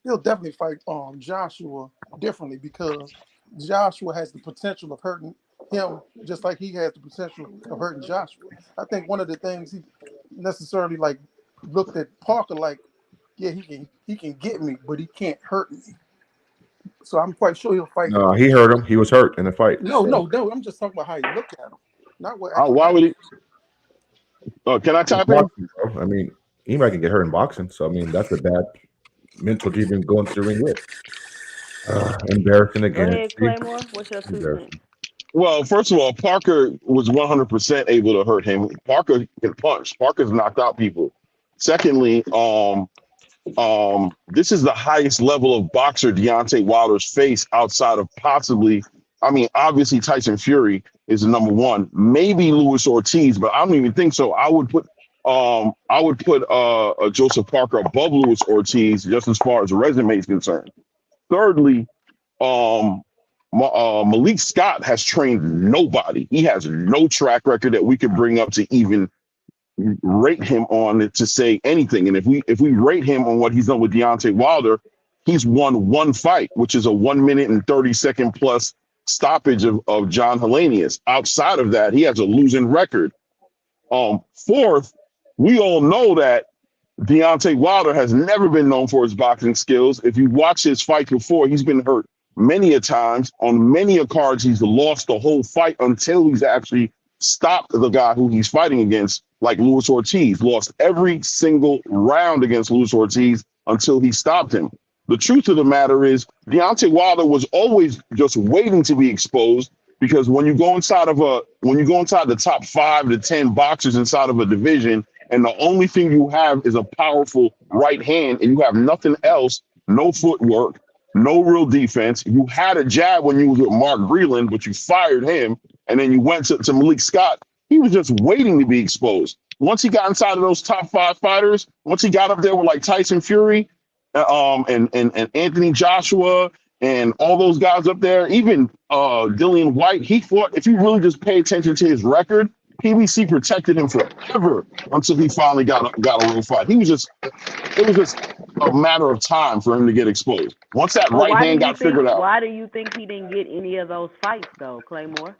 he'll definitely fight Joshua differently because Joshua has the potential of hurting him just like he has the potential of hurting Joshua. I think one of the things he necessarily like looked at Parker like, yeah, he can get me, but he can't hurt me. So I'm quite sure he'll fight. No, he hurt him. He was hurt in the fight. No, So, no, no. I'm just talking about how you look at him, not what actually Why would happened. he? Can I it's tap in? boxing, bro. I mean, he might can get hurt in boxing. So, I mean, that's a bad mental to even go into the ring with. Embarrassing Go again. ahead, See? Claymore. What's your 2 cents? Embarrassing. Well, first of all, Parker was 100% able to hurt him. Parker can punch. Parker's knocked out people. Secondly, this is the highest level of boxer Deontay Wilder's faced outside of possibly, I mean, obviously Tyson Fury is the number one, maybe Luis Ortiz, but I don't even think so. I would put Joseph Parker above Luis Ortiz just as far as resume is concerned. Thirdly, um, Malik Scott has trained nobody. He has no track record that we could bring up to even rate him on it to say anything. And if we rate him on what he's done with Deontay Wilder, he's won one fight, which is a 1 minute and 30 second plus stoppage of John Helenius. Outside of that, he has a losing record. Fourth, we all know that Deontay Wilder has never been known for his boxing skills. If you watch his fight before, he's been hurt many a times. On many a cards, he's lost the whole fight until he's actually stopped the guy who he's fighting against, like Luis Ortiz. Lost every single round against Luis Ortiz until he stopped him. The truth of the matter is Deontay Wilder was always just waiting to be exposed, because when you go inside the top 5 to 10 boxers inside of a division, and the only thing you have is a powerful right hand, and you have nothing else, no footwork, no real defense. You had a jab when you was with Mark Breland, but you fired him, and then you went to Malik Scott. He was just waiting to be exposed. Once he got inside of those top 5 fighters, once he got up there with like Tyson Fury, and Anthony Joshua and all those guys up there, even Dillian White, he fought. If you really just pay attention to his record, PBC protected him forever until he finally got a real fight. It was just a matter of time for him to get exposed. Once that right hand got figured out. Why do you think he didn't get any of those fights though, Claymore?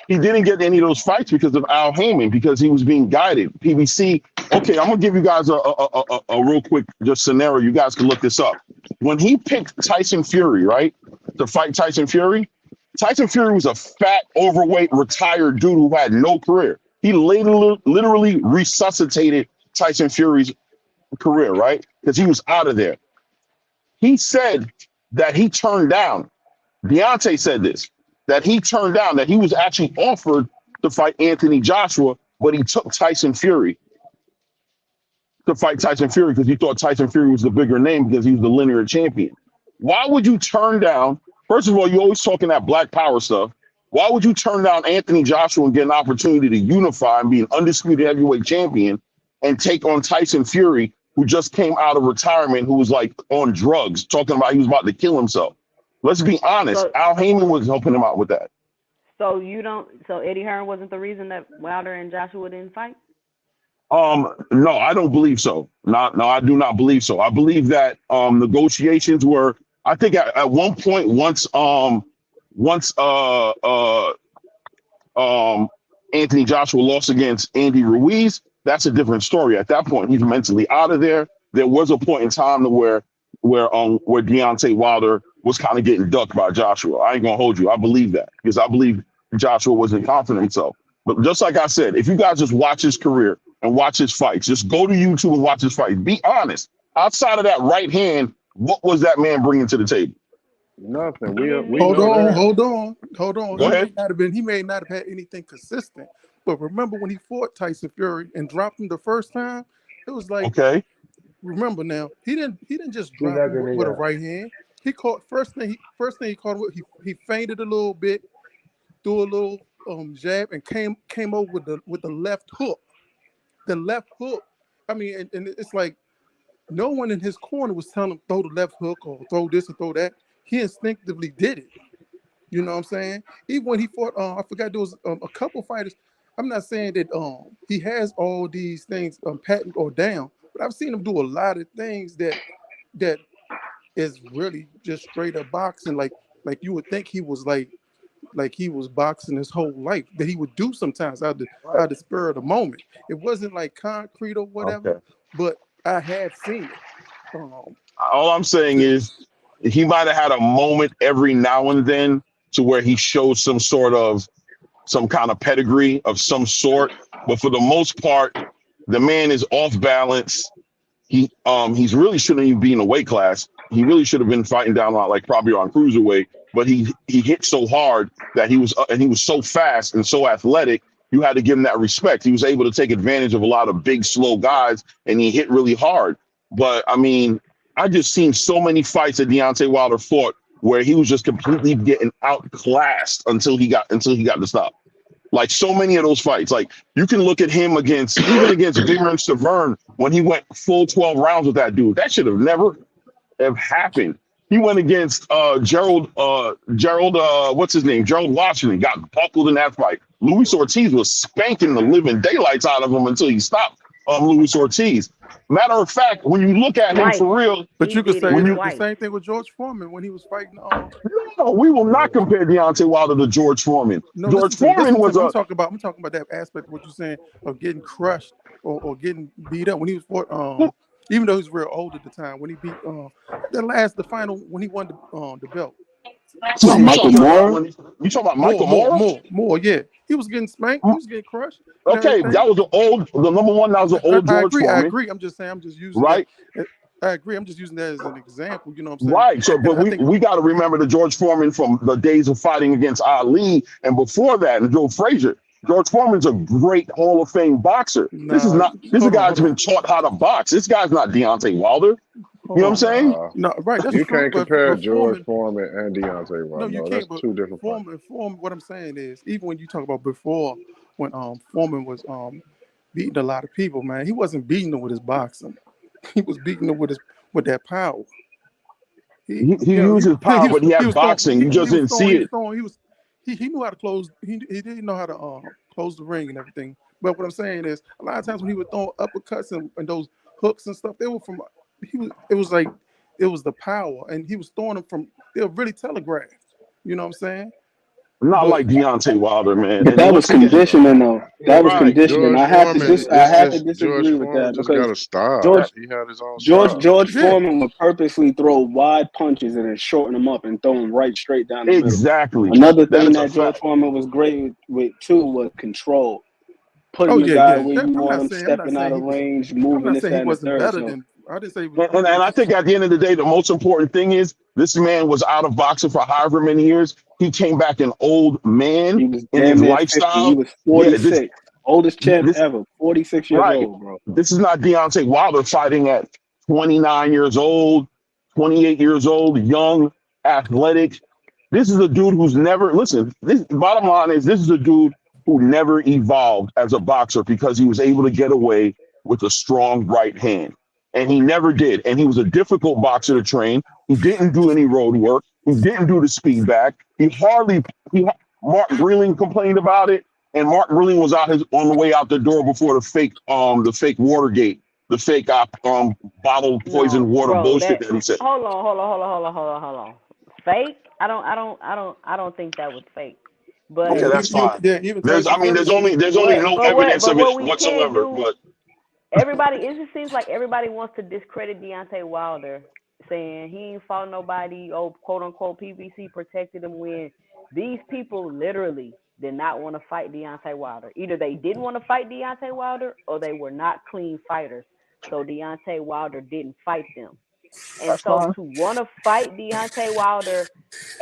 He didn't get any of those fights because of Al Heyman, because he was being guided. PBC. Okay, I'm gonna give you guys a real quick just scenario. You guys can look this up. When he picked Tyson Fury, right, to fight Tyson Fury was a fat, overweight, retired dude who had no career. He literally resuscitated Tyson Fury's career, right? Because he was out of there. He said that he turned down. Deontay said this, that he turned down, that he was actually offered to fight Anthony Joshua, but he took Tyson Fury to fight Tyson Fury because he thought Tyson Fury was the bigger name because he was the linear champion. Why would you turn down? First of all, you're always talking that black power stuff. Why would you turn down Anthony Joshua and get an opportunity to unify and be an undisputed heavyweight champion and take on Tyson Fury, who just came out of retirement, who was like on drugs, talking about he was about to kill himself? Let's be honest. Al Heyman was helping him out with that. So Eddie Hearn wasn't the reason that Wilder and Joshua didn't fight? No, I don't believe so. No, I do not believe so. I believe that negotiations were, I think at one point, once Anthony Joshua lost against Andy Ruiz, that's a different story. At that point, he's mentally out of there. There was a point in time where Deontay Wilder was kind of getting ducked by Joshua. I ain't gonna hold you. I believe that because I believe Joshua wasn't confident himself. But just like I said, if you guys just watch his career and watch his fights, just go to YouTube and watch his fights. Be honest. Outside of that right hand, what was that man bringing to the table? Nothing. Hold on. Go ahead. He may not have had anything consistent, but remember when he fought Tyson Fury and dropped him the first time, it was like, okay. Remember now, he didn't just drop him with a right hand. He caught first thing he caught with, he feinted a little bit, threw a little jab, and came over with the left hook. The left hook. I mean, and it's like no one in his corner was telling him throw the left hook or throw this or throw that. He instinctively did it. You know what I'm saying? Even when he fought, I forgot there was a couple fighters. I'm not saying that he has all these things patent or down, but I've seen him do a lot of things that is really just straight up boxing. Like you would think he was like he was boxing his whole life, that he would do sometimes out the spur of the moment. It wasn't like concrete or whatever, but I have seen it. All I'm saying is he might have had a moment every now and then to where he showed some kind of pedigree of some sort, but for the most part, the man is off balance. He's really shouldn't even be in a weight class. He really should have been fighting down like probably on cruiserweight, but he hit so hard that he was so fast and so athletic. You had to give him that respect. He was able to take advantage of a lot of big, slow guys, and he hit really hard. But I mean, I just seen so many fights that Deontay Wilder fought where he was just completely getting outclassed until he got to stop. Like so many of those fights, like you can look at him against Bigger and Severn when he went full 12 rounds with that dude. That should have never have happened. He went against Gerald what's his name? Gerald Washington, got buckled in that fight. Luis Ortiz was spanking the living daylights out of him until he stopped Luis Ortiz. Matter of fact, when you look at him Twice. for real, But He you could did say it when the you twice. same thing with George Foreman when he was fighting. no, we will not Yeah. compare Deontay Wilder to George Foreman. No, George listen to me. Foreman Listen to was me. a I'm talking about that aspect of what you're saying of getting crushed or getting beat up when he was fought. Even though he was real old at the time when he beat the final when he won the belt. Was it you Michael talking about Moore? you talking about Michael Moore? More. Yeah, he was getting spanked. He was getting crushed and Okay, everything. that was the number one. That was the old I George agree. Foreman, I'm just saying. I'm just using that. right? I agree. I'm just using that as an example. You know what I'm saying? Right. So, but And I we think we got to remember the George Foreman from the days of fighting against Ali, and before that, and Joe Frazier. George Foreman's a great Hall of Fame boxer. This is no. not. This is a guy Hold that's been on. taught how to box. This guy's not Deontay Wilder. You Hold know what I'm on. saying? Nah, No, right. That's you true. can't compare But George Foreman. Foreman and Deontay No, Wilder. you No, that's can't. But two different fights. Foreman. What I'm saying is, even when you talk about before, when Foreman was beating a lot of people, man, he wasn't beating them with his boxing. He was beating them with that power. He uses power, but he had boxing. You just didn't see it. He knew how to close. He didn't know how to close the ring and everything. But what I'm saying is, a lot of times when he would throw uppercuts and those hooks and stuff, they were from. It was like it was the power, and he was throwing them from. They were really telegraphed. You know what I'm saying? Not But like Deontay Wilder, man. But And that was once again, conditioning, though. That was right. conditioning. George I have to Foreman, I it's have to just George disagree with Foreman that just got because a style. George He had his own style. Yeah. Foreman would purposely throw wide punches and then shorten them up and throw them right straight down the middle. Exactly. Another That thing is a that George fact. Foreman was great with too was control. Oh Putting the yeah, guy yeah. where you I'm want not him, saying. stepping out of range, moving this, that, and the Wasn't third. better So than. I didn't say he was. And I think at the end of the day, the most important thing is this man was out of boxing for however many years. He came back an old man he was in his damn near 50. He lifestyle. was Yeah, 46. Oldest champ this ever. 46 years right. old, bro. This is not Deontay Wilder fighting at 29 years old, 28 years old, young, athletic. This is a dude who's never listen. This bottom line is this is a dude who never evolved as a boxer because he was able to get away with a strong right hand, and he never did. And he was a difficult boxer to train. He didn't do any road work. He didn't do the speed back. He Mark Breling complained about it, and Mark Breling was on the way out the door before the fake Watergate, the fake bottled poison No, water bro. bullshit That that he said. hold on. Fake? I don't think that was fake. Okay, But that's fine. Even There's, I Tyson mean, Fury. there's only no evidence of it what we can't whatsoever. do, But it just seems like everybody wants to discredit Deontay Wilder, saying he ain't fought nobody, quote unquote PBC protected him when these people literally did not want to fight Deontay Wilder. Either they didn't want to fight Deontay Wilder or they were not clean fighters. So Deontay Wilder didn't fight them. And that's so fine. to want to fight Deontay Wilder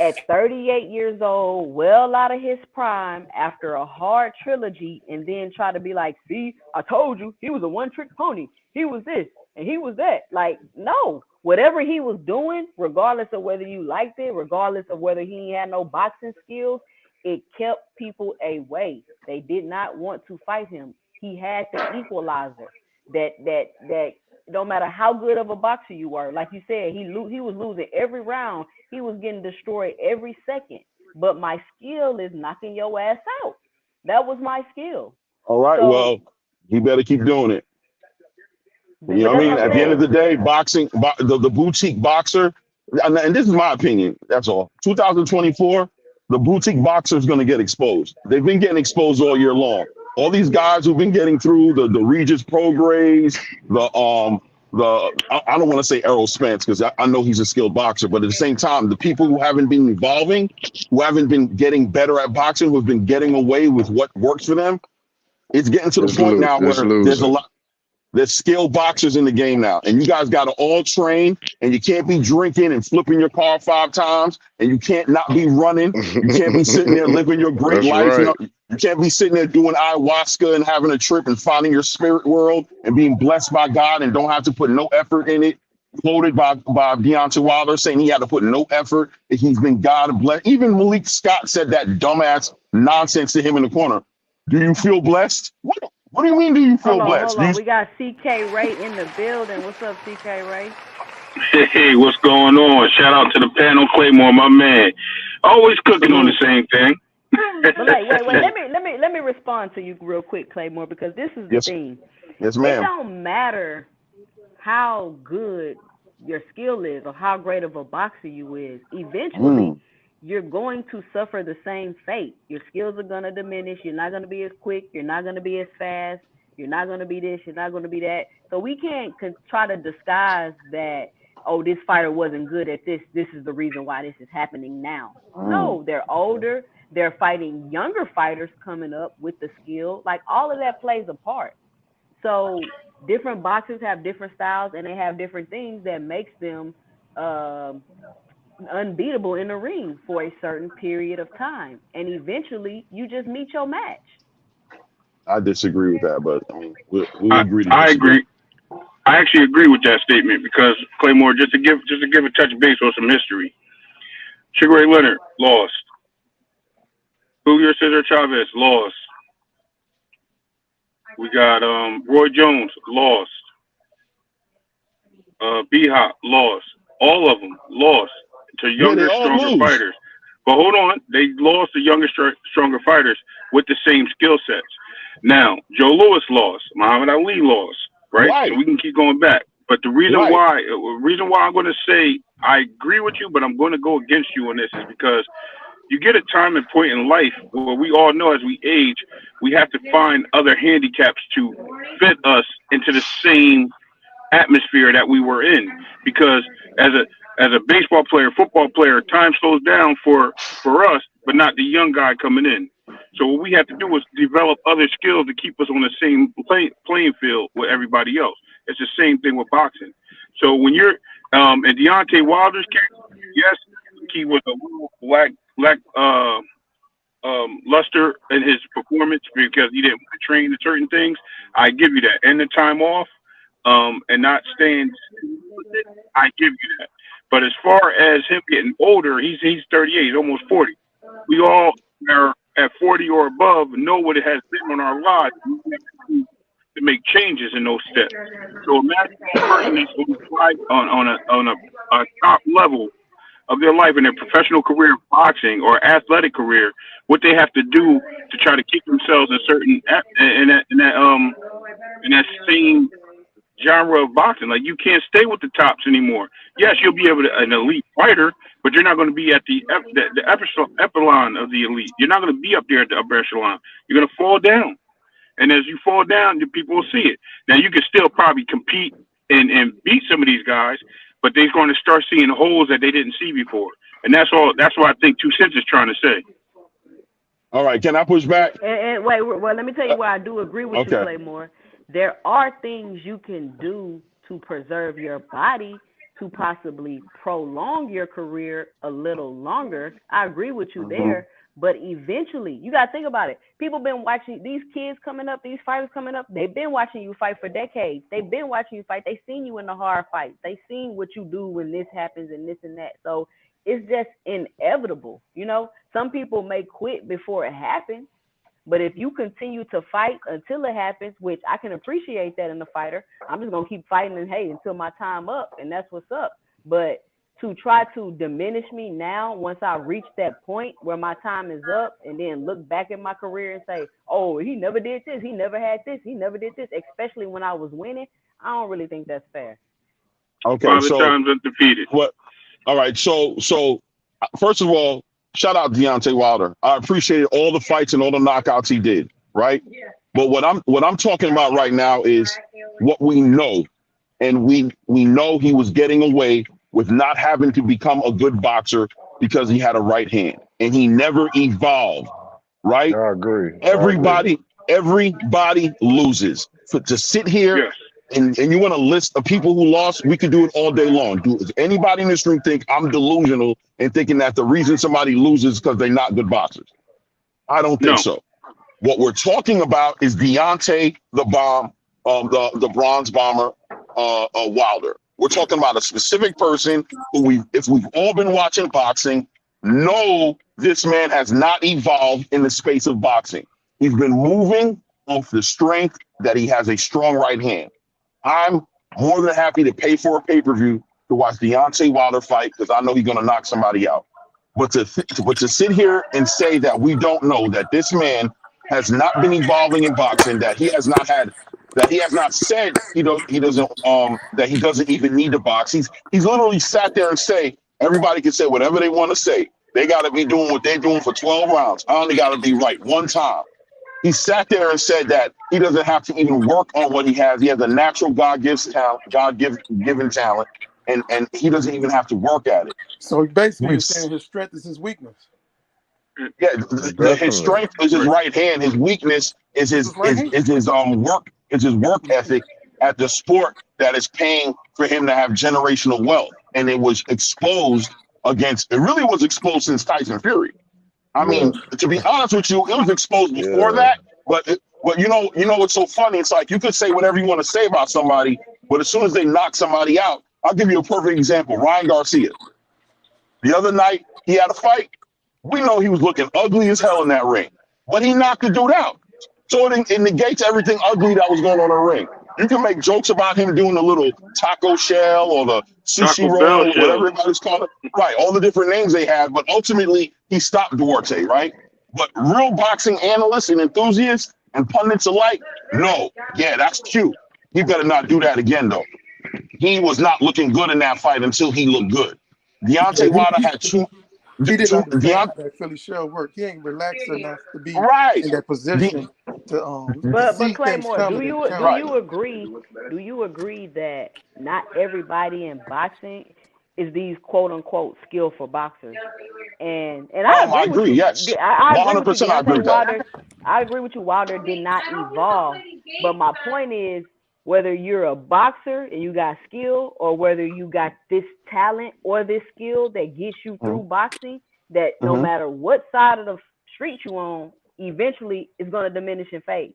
at 38 years old, well out of his prime, after a hard trilogy, and then try to be like, see, I told you, he was a one-trick pony. He was this, and he was that. Like, no. Whatever he was doing, regardless of whether you liked it, regardless of whether he had no boxing skills, it kept people away. They did not want to fight him. He had the equalizer. That no matter how good of a boxer you were, like you said, he was losing every round. He was getting destroyed every second. But my skill is knocking your ass out. That was my skill. All right. So, Well, he better keep doing it. You but know what that's I what mean? I'm At the end of saying. the day, boxing, the boutique boxer, and this is my opinion. That's all. 2024, the boutique boxer is going to get exposed. They've been getting exposed all year long. All these guys who've been getting through the Regis Prograis, I don't want to say Errol Spence because I know he's a skilled boxer, but at the same time, the people who haven't been evolving, who haven't been getting better at boxing, who've been getting away with what works for them, it's getting to the point now It's where there's a losing. lot. There's skilled boxers in the game now, and you guys got to all train. And you can't be drinking and flipping your car 5 times, and you can't not be running. You can't be sitting there living your great That's life. right. You can't be sitting there doing ayahuasca and having a trip and finding your spirit world and being blessed by God and don't have to put no effort in it. Quoted by Deontay Wilder saying he had to put no effort. He's been God blessed. Even Malik Scott said that dumbass nonsense to him in the corner. Do you feel blessed? What do you mean? Do you feel blessed? Hold on. We got CK Ray in the building. What's up, CK Ray? Hey, what's going on? Shout out to the panel, Claymore, my man. Always cooking on the same thing. But wait. Let me respond to you real quick, Claymore, because this is the thing. Yes, It ma'am. don't matter how good your skill is or how great of a boxer you is. Eventually, you're going to suffer the same fate. Your skills are going to diminish. You're not going to be as quick. You're not going to be as fast. You're not going to be this. You're not going to be that. So we can't try to disguise that, oh, this fighter wasn't good at this. This is the reason why this is happening now. No, they're older. They're fighting younger fighters coming up with the skill. Like, all of that plays a part. So different boxers have different styles, and they have different things that makes them unbeatable in the ring for a certain period of time. And eventually, you just meet your match. I disagree with that, but I mean, we agree to I disagree. agree. I actually agree with that statement because Claymore, just to give a touch base on some history. Sugar Ray Leonard lost. Julio Cesar Chavez lost. We got Roy Jones lost. B-Hop lost. All of them lost to younger, stronger fighters. But hold on, they lost to younger, stronger fighters with the same skill sets. Now, Joe Louis lost. Muhammad Ali lost. Right? So we can keep going back. But the reason why I'm going to say I agree with you, but I'm going to go against you on this is because you get a time and point in life where we all know as we age, we have to find other handicaps to fit us into the same atmosphere that we were in. Because as a baseball player, football player, time slows down for us, but not the young guy coming in. So what we have to do is develop other skills to keep us on the same playing field with everybody else. It's the same thing with boxing. So when you're in Deontay Wilder's case, yes, he was a little lack luster in his performance because he didn't train to certain things. I give you that. And the time off and not staying, I give you that. But as far as him getting older, he's 38, he's almost 40. We all are at 40 or above know what it has been on our lives to make changes in those steps. So imagine a person that's on a top level of their life in their professional career, boxing or athletic career, what they have to do to try to keep themselves in certain in that same genre of boxing. Like, you can't stay with the tops anymore. Yes, you'll be an elite fighter, but you're not going to be at the echelon of the elite. You're not going to be up there at the upper echelon. You're going to fall down. And as you fall down, the people will see it. Now, you can still probably compete and beat some of these guys, but they're going to start seeing holes that they didn't see before. And that's all. That's what I think 2 Cents is trying to say. All right. Can I push back? And wait, well, let me tell you why I do agree with you, Claymore. There are things you can do to preserve your body to possibly prolong your career a little longer. I agree with you there. But eventually, you got to think about it. People been watching these kids coming up, these fighters coming up. They've been watching you fight for decades. They've been watching you fight. They've seen you in the hard fights. They've seen what you do when this happens and this and that. So it's just inevitable. You know, some people may quit before it happens. But if you continue to fight until it happens, which I can appreciate that in a fighter, I'm just going to keep fighting and, hey, until my time up, and that's what's up. But to try to diminish me now, once I reach that point where my time is up, and then look back at my career and say, oh, he never did this, he never had this, he never did this, especially when I was winning, I don't really think that's fair. Okay, so times undefeated. What? All right, so first of all, shout out Deontay Wilder. I appreciated all the fights and all the knockouts he did, right? But what I'm talking about right now is what we know. And we know he was getting away with not having to become a good boxer because he had a right hand. And he never evolved, right? I agree. Everybody loses. To sit here and you want a list of people who lost, we could do it all day long. Does anybody in this room think I'm delusional and thinking that the reason somebody loses is because they're not good boxers? I don't think so. What we're talking about is Deontay the the bronze bomber Wilder. We're talking about a specific person who if we've all been watching boxing, know this man has not evolved in the space of boxing. He's been moving off the strength that he has a strong right hand. I'm more than happy to pay for a pay-per-view to watch Deontay Wilder fight because I know he's going to knock somebody out. But to sit here and say that we don't know that this man has not been evolving in boxing, that he has not had that he has not said he doesn't that he doesn't even need to box. He's literally sat there and say everybody can say whatever they want to say. They got to be doing what they're doing for 12 rounds. I only got to be right one time. He sat there and said that he doesn't have to even work on what he has. He has a natural God-given talent, and he doesn't even have to work at it. So basically, you're saying his strength is his weakness. Yeah, his strength is his right hand. His weakness is his work ethic at the sport that is paying for him to have generational wealth. And it was exposed it really was exposed since Tyson Fury. I mean, to be honest with you, it was exposed before that. But you know what's so funny? It's like you could say whatever you want to say about somebody, but as soon as they knock somebody out, I'll give you a perfect example. Ryan Garcia. The other night, he had a fight. We know he was looking ugly as hell in that ring, but he knocked the dude out. So it negates everything ugly that was going on in the ring. You can make jokes about him doing the little taco shell or the sushi roll, or whatever everybody's calling it. Right, all the different names they have, but ultimately he stopped Duarte, right? But real boxing analysts and enthusiasts and pundits alike, no, yeah, that's cute. He better not do that again, though. He was not looking good in that fight until he looked good. Deontay Wilder had two. He didn't understand how that Philly shell work. He ain't relaxed enough to be in that position to But see Claymore, do you agree that not everybody in boxing is these quote unquote skillful boxers? And I agree. Yes, I agree 100%. with you. I agree with Wilder, I agree with you. Wilder did not evolve, but my point is, whether you're a boxer and you got skill, or whether you got this talent or this skill that gets you through boxing, that no matter what side of the street you on, eventually it's going to diminish and fade.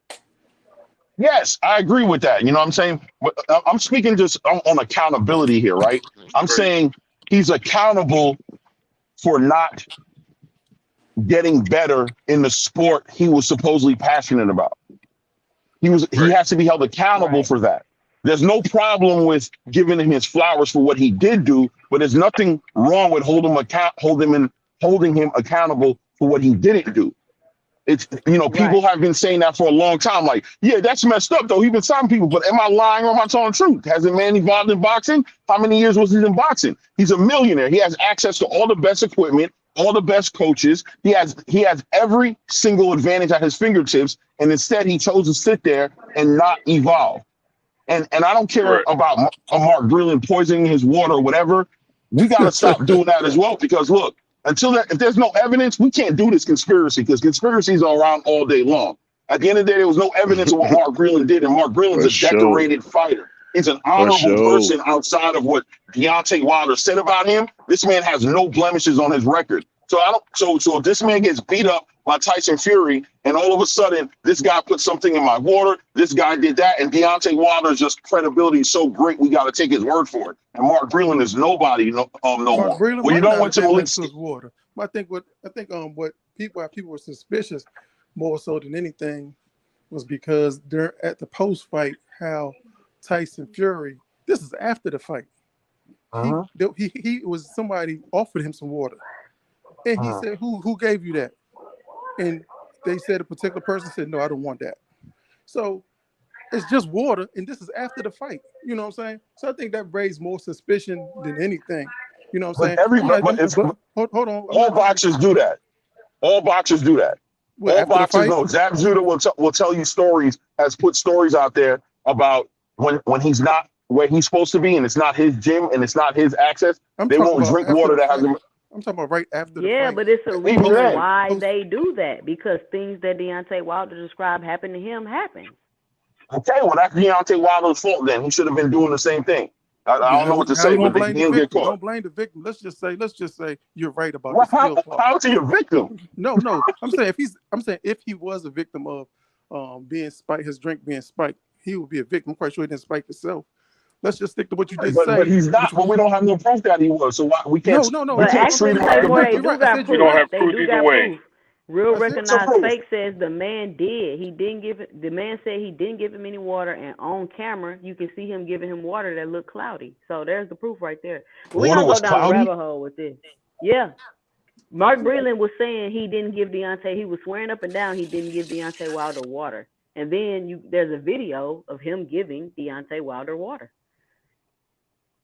Yes, I agree with that. You know what I'm saying? But I'm speaking just on accountability here, right? I'm saying he's accountable for not getting better in the sport he was supposedly passionate about. He has to be held accountable for that. There's no problem with giving him his flowers for what he did do, but there's nothing wrong with holding him accountable for what he didn't do. It's people have been saying that for a long time. Like, yeah, that's messed up though. He's been signing people, but am I lying or am I telling the truth? Has the man evolved in boxing? How many years was he in boxing? He's a millionaire. He has access to all the best equipment, all the best coaches. He has every single advantage at his fingertips, and instead he chose to sit there and not evolve. And I don't care about Mark Breland poisoning his water or whatever. We got to stop doing that as well, because look, if there's no evidence, we can't do this conspiracy, because conspiracies are around all day long. At the end of the day, there was no evidence of what Mark Breland did, and Mark Breland's a decorated fighter. He's an honorable person outside of what Deontay Wilder said about him. This man has no blemishes on his record. So if this man gets beat up by Tyson Fury, and all of a sudden this guy put something in my water, this guy did that, and Deontay Wilder's just credibility is so great, we got to take his word for it. And Mark Breland is nobody no more. Well, you don't want to Malik water. I think what people were suspicious more so than anything was because they're at the post fight, how Tyson Fury, this is after the fight. He was, somebody offered him some water, and he said, who gave you that? And they said a particular person said, no, I don't want that. So it's just water, and this is after the fight. You know what I'm saying? So I think that raised more suspicion than anything. You know what I'm saying? Hold on. All boxers do that. All boxers do that. All boxers know. Zab Judah will tell you stories, has put stories out there about when he's not where he's supposed to be, and it's not his gym and it's not his access. They won't drink water that has them. I'm talking about right after the fight. But it's a reason why they do that, because things that Deontay Wilder described happened to him happen. Okay, well, that's Deontay Wilder's fault then. He should have been doing the same thing. I don't know what to say, but he didn't get caught. Don't blame the victim. Let's just say you're right about the skill part. How is he a victim? No. I'm saying if he was a victim of his drink being spiked, he would be a victim. I'm quite sure he didn't spike himself. Let's just stick to what you did say. But he's not. But we don't have no proof that he was. So we can't. No. We can't treat him like a victim. We don't have proof either way. Real recognized fake says the man did. He didn't give it. The man said he didn't give him any water, and on camera you can see him giving him water that looked cloudy. So there's the proof right there. But we don't go down the rabbit hole with this. Yeah, Mark Breland was saying he didn't give Deontay. He was swearing up and down he didn't give Deontay Wilder water. And then there's a video of him giving Deontay Wilder water.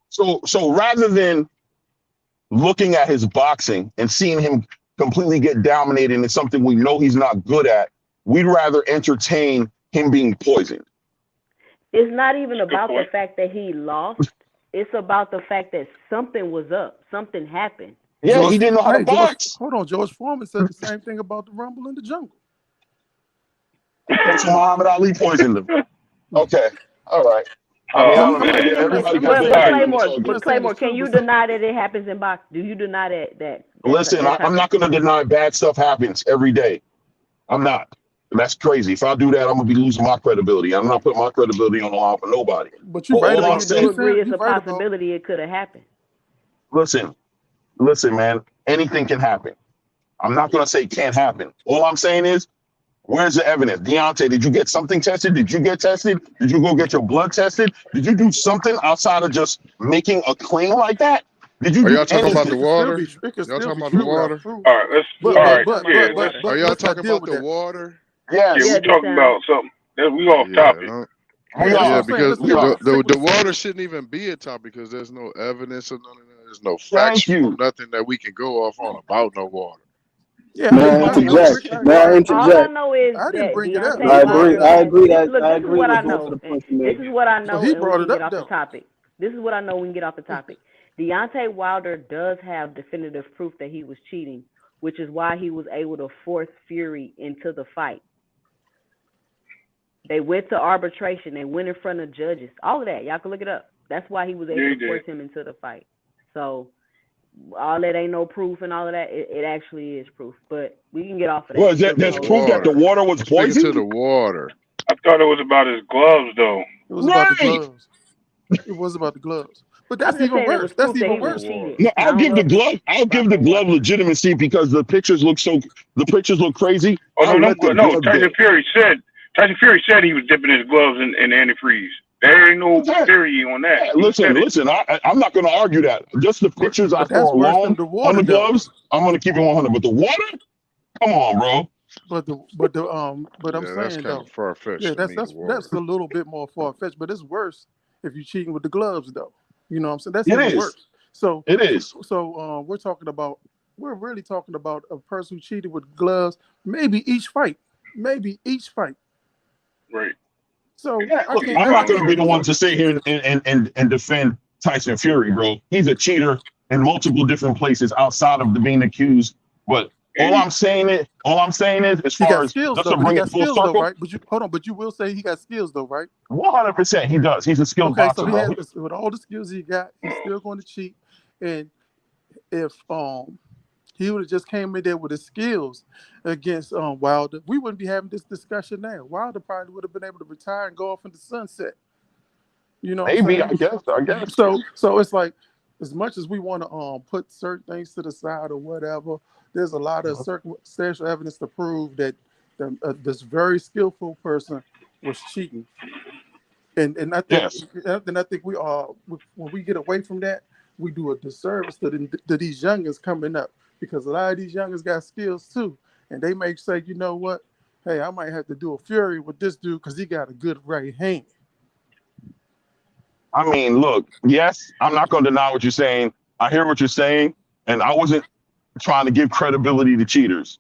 So rather than looking at his boxing and seeing him completely get dominated in something we know he's not good at, we'd rather entertain him being poisoned. It's not even about the fact that he lost. It's about the fact that something was up. Something happened. Yeah, he didn't know how to box. Hold on, George Foreman said the same thing about the Rumble in the Jungle. So Muhammad Ali poisoned him. Okay, all right. Everybody but Claymore, can you deny that it happens in boxing? Do you deny that? Listen, I'm not going to deny bad stuff happens every day. I'm not. And that's crazy. If I do that, I'm going to be losing my credibility. I'm not putting my credibility on the line for nobody. But you're right about you agree it's a possibility it could have happened. Listen, man. Anything can happen. I'm not going to say it can't happen. All I'm saying is, where's the evidence? Deontay, did you get something tested? Did you get tested? Did you go get your blood tested? Did you do something outside of just making a claim like that? Did you? Are y'all talking about the water? Y'all talking about the water? All right, Are y'all talking about the water? Yes. Yeah, we're talking about something. We off topic. Because the water shouldn't even be a topic because there's no evidence or none of that. There's no factual, nothing that we can go off on about no water. Yeah, I interject. All I know is I didn't bring it up. I agree. Look, this is what I know. This is what I know. He brought it up. Get off the topic. This is what I know. We can get off the topic. Deontay Wilder does have definitive proof that he was cheating, which is why he was able to force Fury into the fight. They went to arbitration. They went in front of judges. All of that. Y'all can look it up. That's why he was able to force him into the fight. So all that ain't no proof and all of that. It actually is proof. But we can get off of that. Well, that's proof that the water was poisoned? To the water. I thought it was about his gloves, though. It was about the gloves. It was about the gloves. But that's even worse. That's even worse. No, I'll give the glove legitimacy because the pictures look crazy. Oh no, Tyson Fury said he was dipping his gloves in antifreeze. There ain't no theory on that. Listen. I'm not going to argue that. Just the pictures I saw alone on the gloves, I'm going to keep it 100. But the water, come on, bro. But I'm saying though, far-fetched. Yeah, that's a little bit more far-fetched. But it's worse if you're cheating with the gloves, though. You know what I'm saying? That's even worse. So it is. So we're really talking about a person who cheated with gloves. Maybe each fight. Right. So look, I'm not going to be the one to sit here and defend Tyson Fury, bro. He's a cheater in multiple different places outside of being accused. But all I'm saying is, as far as just to bring it full circle, right? But you will say he got skills, though, right? 100%, he does. He's a skilled boxer. So with all the skills he got, he's still going to cheat. And if he would have just came in there with his skills against Wilder, we wouldn't be having this discussion now. Wilder probably would have been able to retire and go off into sunset. You know, maybe I guess. So it's like, as much as we want to put certain things to the side or whatever, there's a lot of circumstantial evidence to prove that this very skillful person was cheating. And I think we are, when we get away from that, we do a disservice to these youngins coming up, because a lot of these youngins got skills too, and they may say, you know what, hey, I might have to do a Fury with this dude because he got a good right hand. I mean, look, yes, I'm not going to deny what you're saying. I hear what you're saying, and I wasn't trying to give credibility to cheaters,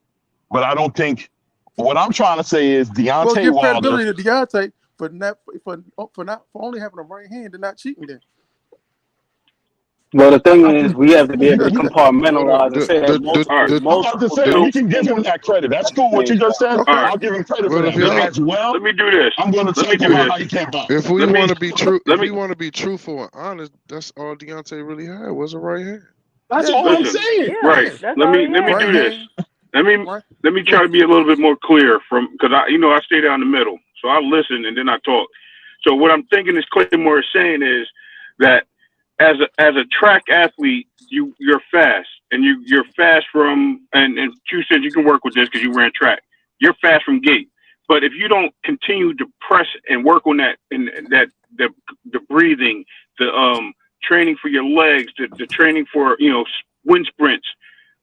but I don't think what I'm trying to say is Deontay Wilder. Credibility to Deontay for only having a right hand and not cheating. Then. Well, the thing is, we have to be able to compartmentalize and say that you can give him that credit. That's cool. What you just said, I'll give him credit for that as well. Let me do this. I'm going to tell you how you can't box. If we want to be true, truthful and honest, that's all Deontay really had was a right hand. That's all I'm saying. Yeah, right. Let me do this. Let me try to be a little bit more clear because I stay down the middle, so I listen and then I talk. So what I'm thinking is Claymore is saying is that as a track athlete, you're fast and you're fast from and you said you can work with this because you ran track. You're fast from gait, but if you don't continue to press and work on that and the breathing, the training for your legs, the training for wind sprints,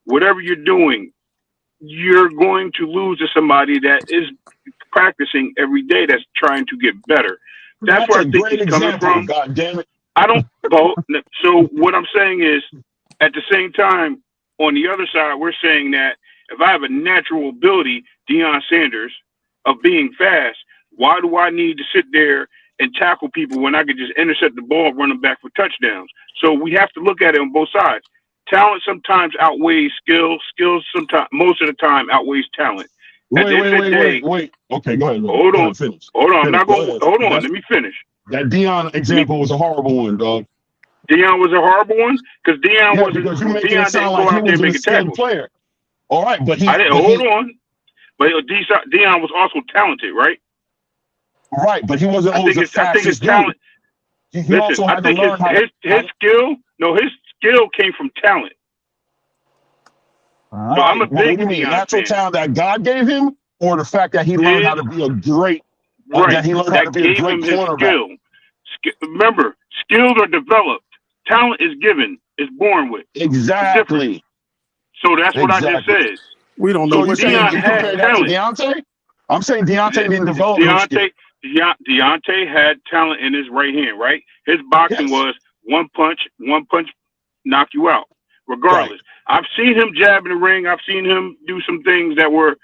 whatever you're doing, you're going to lose to somebody that is practicing every day that's trying to get better. That's where a I think great he's coming example. from. God damn it. I don't. So what I'm saying is, at the same time, on the other side, we're saying that if I have a natural ability, Deion Sanders, of being fast, why do I need to sit there and tackle people when I could just intercept the ball, run them back for touchdowns? So we have to look at it on both sides. Talent sometimes outweighs skill. Skills sometimes, most of the time, outweighs talent. Wait. Okay, go ahead. Hold on. Finish. Hold on. I'm not going. Ahead. Hold on. Let me finish. That Deion example was a horrible one, dog. Deion was a horrible one because Deion wasn't. Because you're making Deion it sound didn't go like he out there was a making skilled tackles. player. All right, but he. I didn't. Hold on. But Deion was also talented, right? Right, but he wasn't always the fastest. I think his talent. He also had to learn his skill. No, his skill came from talent. Right. So I'm a big natural talent that God gave him, or the fact that he learned how to be a great, that he learned how to be a great cornerback. Remember, skills are developed. Talent is given. It's born with. Exactly. So that's what I just said. We don't know what Deion had talent. Deontay? I'm saying Deontay didn't develop. Deontay had talent in his right hand, right? His boxing was one punch, knock you out. Regardless, right. I've seen him jab in the ring. I've seen him do some things that were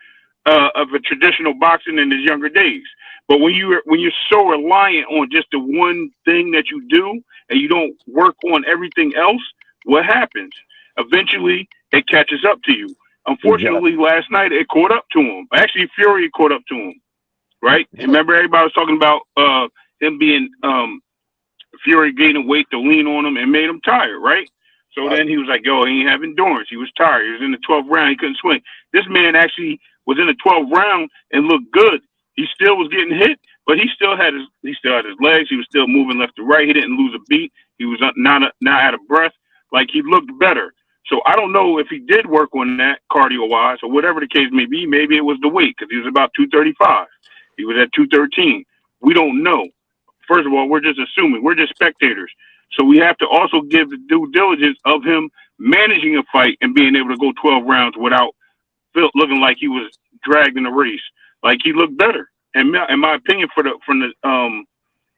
of a traditional boxing in his younger days. But when you're so reliant on just the one thing that you do and you don't work on everything else, what happens? Eventually, it catches up to you. Unfortunately, last night it caught up to him. Actually, Fury caught up to him. Right? And remember, everybody was talking about him being Fury gaining weight to lean on him and made him tired, right? So then he was like, yo, he ain't have endurance. He was tired. He was in the 12th round. He couldn't swing. This man actually was in the 12th round and looked good. He still was getting hit, but he still had his legs. He was still moving left to right. He didn't lose a beat. He was not out of breath. Like, he looked better. So I don't know if he did work on that cardio-wise or whatever the case may be. Maybe it was the weight because he was about 235. He was at 213. We don't know. First of all, we're just assuming. We're just spectators. So we have to also give the due diligence of him managing a fight and being able to go 12 rounds without looking like he was dragged in a race. Like, he looked better, and in my opinion, from the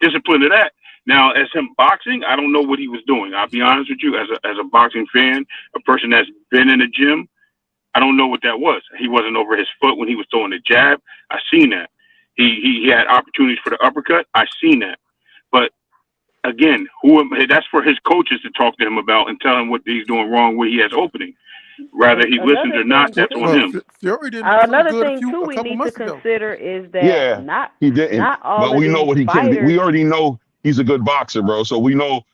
discipline of that. Now, as him boxing, I don't know what he was doing. I'll be honest with you, as a boxing fan, a person that's been in the gym, I don't know what that was. He wasn't over his foot when he was throwing the jab. I seen that. He had opportunities for the uppercut. I seen that. But again, that's for his coaches to talk to him about and tell him what he's doing wrong, where he has opening. Whether he listens or not, that's on him. Fury didn't Another thing too we need to consider is that he didn't. Not all but we know what he fighters, can do. We already know he's a good boxer, bro. So we know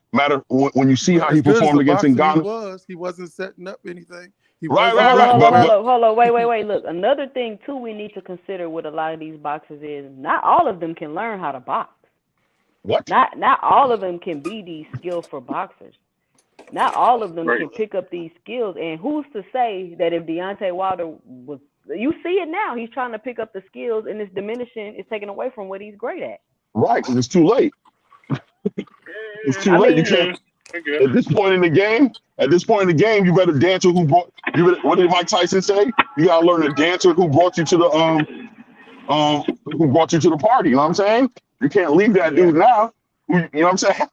when you see how he performed against Ngannou. He wasn't setting up anything. Hold on, wait. Look, another thing too we need to consider with a lot of these boxers is not all of them can learn how to box. What? Not all of them can be these skillful boxers. Not all of them can pick up these skills. And who's to say that if Deontay Wilder was, you see it now, he's trying to pick up the skills and it's diminishing, it's taken away from what he's great at. Right, because it's too late. It's too late. You can't. At this point in the game, you better dance with who brought you. What did Mike Tyson say? You gotta learn to dance with who brought you to the party. You know what I'm saying? You can't leave that dude now. You know what I'm saying?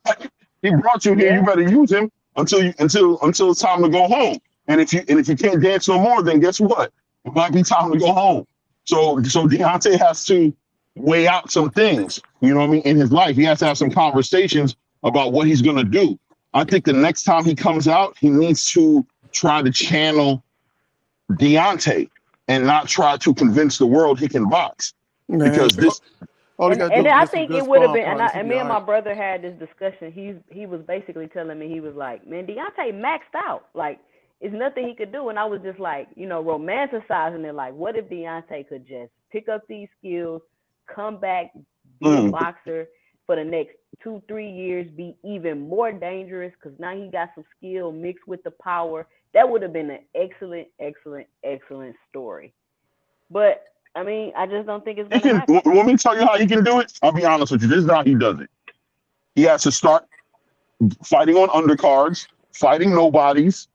He brought you here. You better use him until it's time to go home. And if you can't dance no more, then guess what? It might be time to go home. So Deontay has to weigh out some things. You know what I mean? In his life, he has to have some conversations about what he's gonna do. I think the next time he comes out, he needs to try to channel Deontay and not try to convince the world he can box. Because this. And I think it would have been, and me and my brother had this discussion. He was basically telling me, he was like, man, Deontay maxed out. Like, it's nothing he could do. And I was just like, romanticizing it. Like, what if Deontay could just pick up these skills, come back, be a boxer for the next 2-3 years, be even more dangerous because now he got some skill mixed with the power. That would have been an excellent story. But I mean, I just don't think it's going to happen. Want me to tell you how he can do it? I'll be honest with you. This is how he does it. He has to start fighting on undercards, fighting nobodies,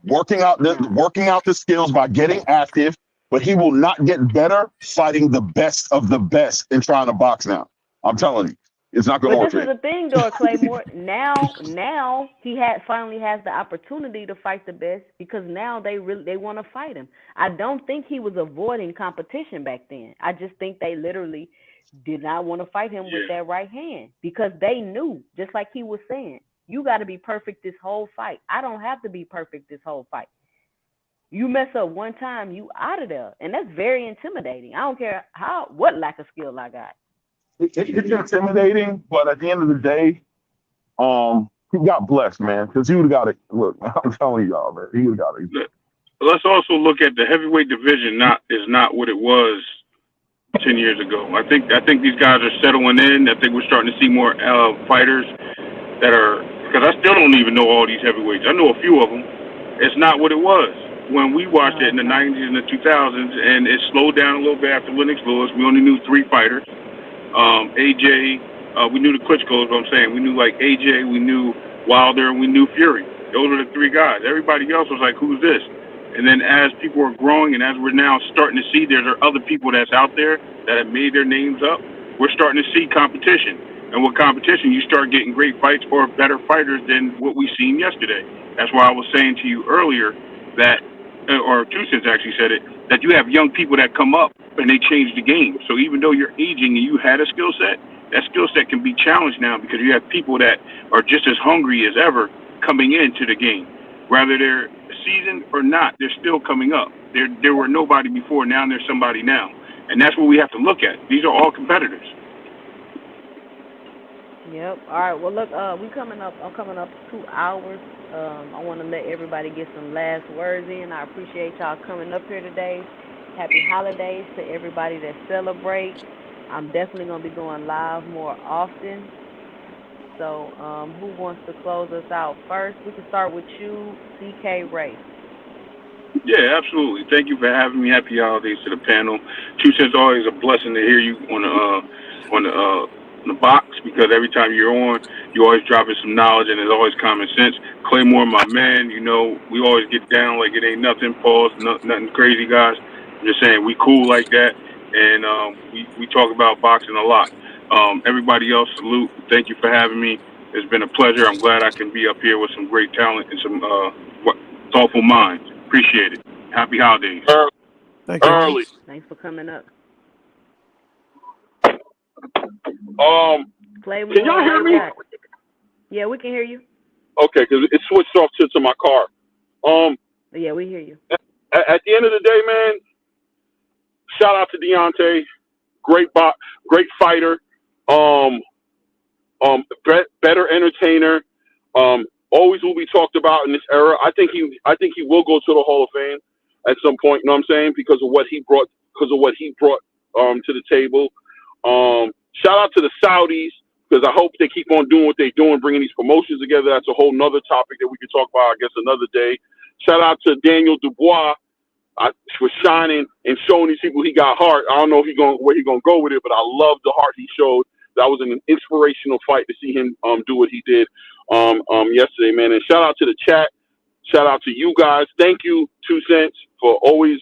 working out the skills by getting active, but he will not get better fighting the best of the best and trying to box now. I'm telling you, it's not going But to work this for is him. the thing, though, Claymore. Now he finally has the opportunity to fight the best because now they want to fight him. I don't think he was avoiding competition back then. I just think they literally did not want to fight him with Yeah. that right hand because they knew, just like he was saying, you got to be perfect this whole fight. I don't have to be perfect this whole fight. You mess up one time, you out of there, and that's very intimidating. I don't care what lack of skill I got. It's intimidating, but at the end of the day, he got blessed, man, because he would have got it. Look, I'm telling y'all, man, he would have got it. Let's also look at the heavyweight division. Is not what it was 10 years ago. I think these guys are settling in. I think we're starting to see more fighters that are, because I still don't even know all these heavyweights. I know a few of them. It's not what it was when we watched it in the 90s and the 2000s, and it slowed down a little bit after Lennox Lewis. We only knew 3 fighters. AJ, we knew the Klitschko's, what I'm saying. We knew like AJ, we knew Wilder, and we knew Fury. Those were the 3 guys. Everybody else was like, who's this? And then as people are growing and as we're now starting to see there are other people that's out there that have made their names up, we're starting to see competition. And with competition, you start getting great fights or better fighters than what we seen yesterday. That's why I was saying to you earlier that, or Two Cents actually said it, that you have young people that come up and they change the game. So even though you're aging and you had a skill set, that skill set can be challenged now because you have people that are just as hungry as ever coming into the game. Whether they're seasoned or not, they're still coming up. There were nobody before, now there's somebody now. And that's what we have to look at. These are all competitors. Yep. All right. Well, look, I'm coming up 2 hours. I want to let everybody get some last words in. I appreciate y'all coming up here today. Happy holidays to everybody that celebrate. I'm definitely going to be going live more often. So who wants to close us out first? We can start with you, CK Ray. Yeah, absolutely. Thank you for having me. Happy holidays to the panel. Two Cents, always a blessing to hear you on the box because every time you're on, you always dropping some knowledge and it's always common sense. Claymore, my man, you know we always get down like it ain't nothing. Pause, nothing crazy, guys. I'm just saying we cool like that, and we talk about boxing a lot. Everybody else, salute. Thank you for having me. It's been a pleasure. I'm glad I can be up here with some great talent and some thoughtful minds. Appreciate it. Happy holidays. Thank you. Early. Thanks for coming up. Can y'all hear me? Yeah, we can hear you. Okay, because it switched off to my car. Yeah, we hear you. At the end of the day, man, shout out to Deontay. Great fighter. Better entertainer. Always will be talked about in this era. I think he will go to the Hall of Fame at some point. You know what I'm saying? Because of what he brought to the table. Shout out to the Saudis because I hope they keep on doing what they're doing, bringing these promotions together. That's a whole nother topic that we can talk about, I guess, another day. Shout out to Daniel Dubois for shining and showing these people he got heart. I don't know where he gonna go with it, but I love the heart he showed. That was an inspirational fight to see him do what he did yesterday, man. And shout out to the chat. Shout out to you guys. Thank you, 2 Cents, for always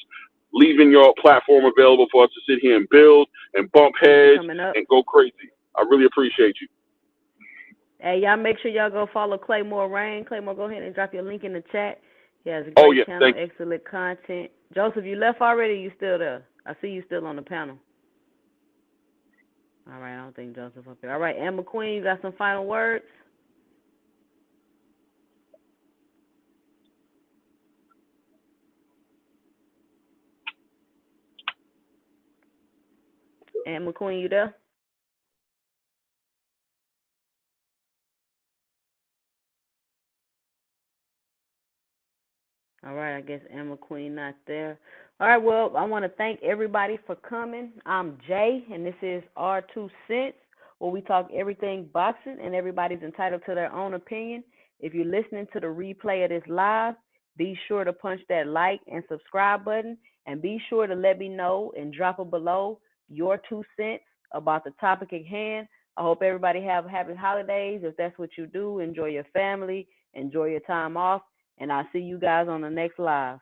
leaving your platform available for us to sit here and build and bump heads and go crazy. I really appreciate you. Hey, y'all make sure y'all go follow Claymore Rain. Claymore, go ahead and drop your link in the chat. He has a great channel, excellent content. Joseph, you left already? You still there? I see you still on the panel. All right, I don't think Joseph up here. All right, Ann McQueen, you got some final words? Ann McQueen, you there? All right, I guess Ann McQueen not there. All right, well, I want to thank everybody for coming. I'm Jay, and this is our 2 Cents, where we talk everything boxing, and everybody's entitled to their own opinion. If you're listening to the replay of this live, be sure to punch that like and subscribe button, and be sure to let me know and drop it below your 2 cents about the topic at hand. I hope everybody have happy holidays. If that's what you do, enjoy your family, enjoy your time off, and I'll see you guys on the next live.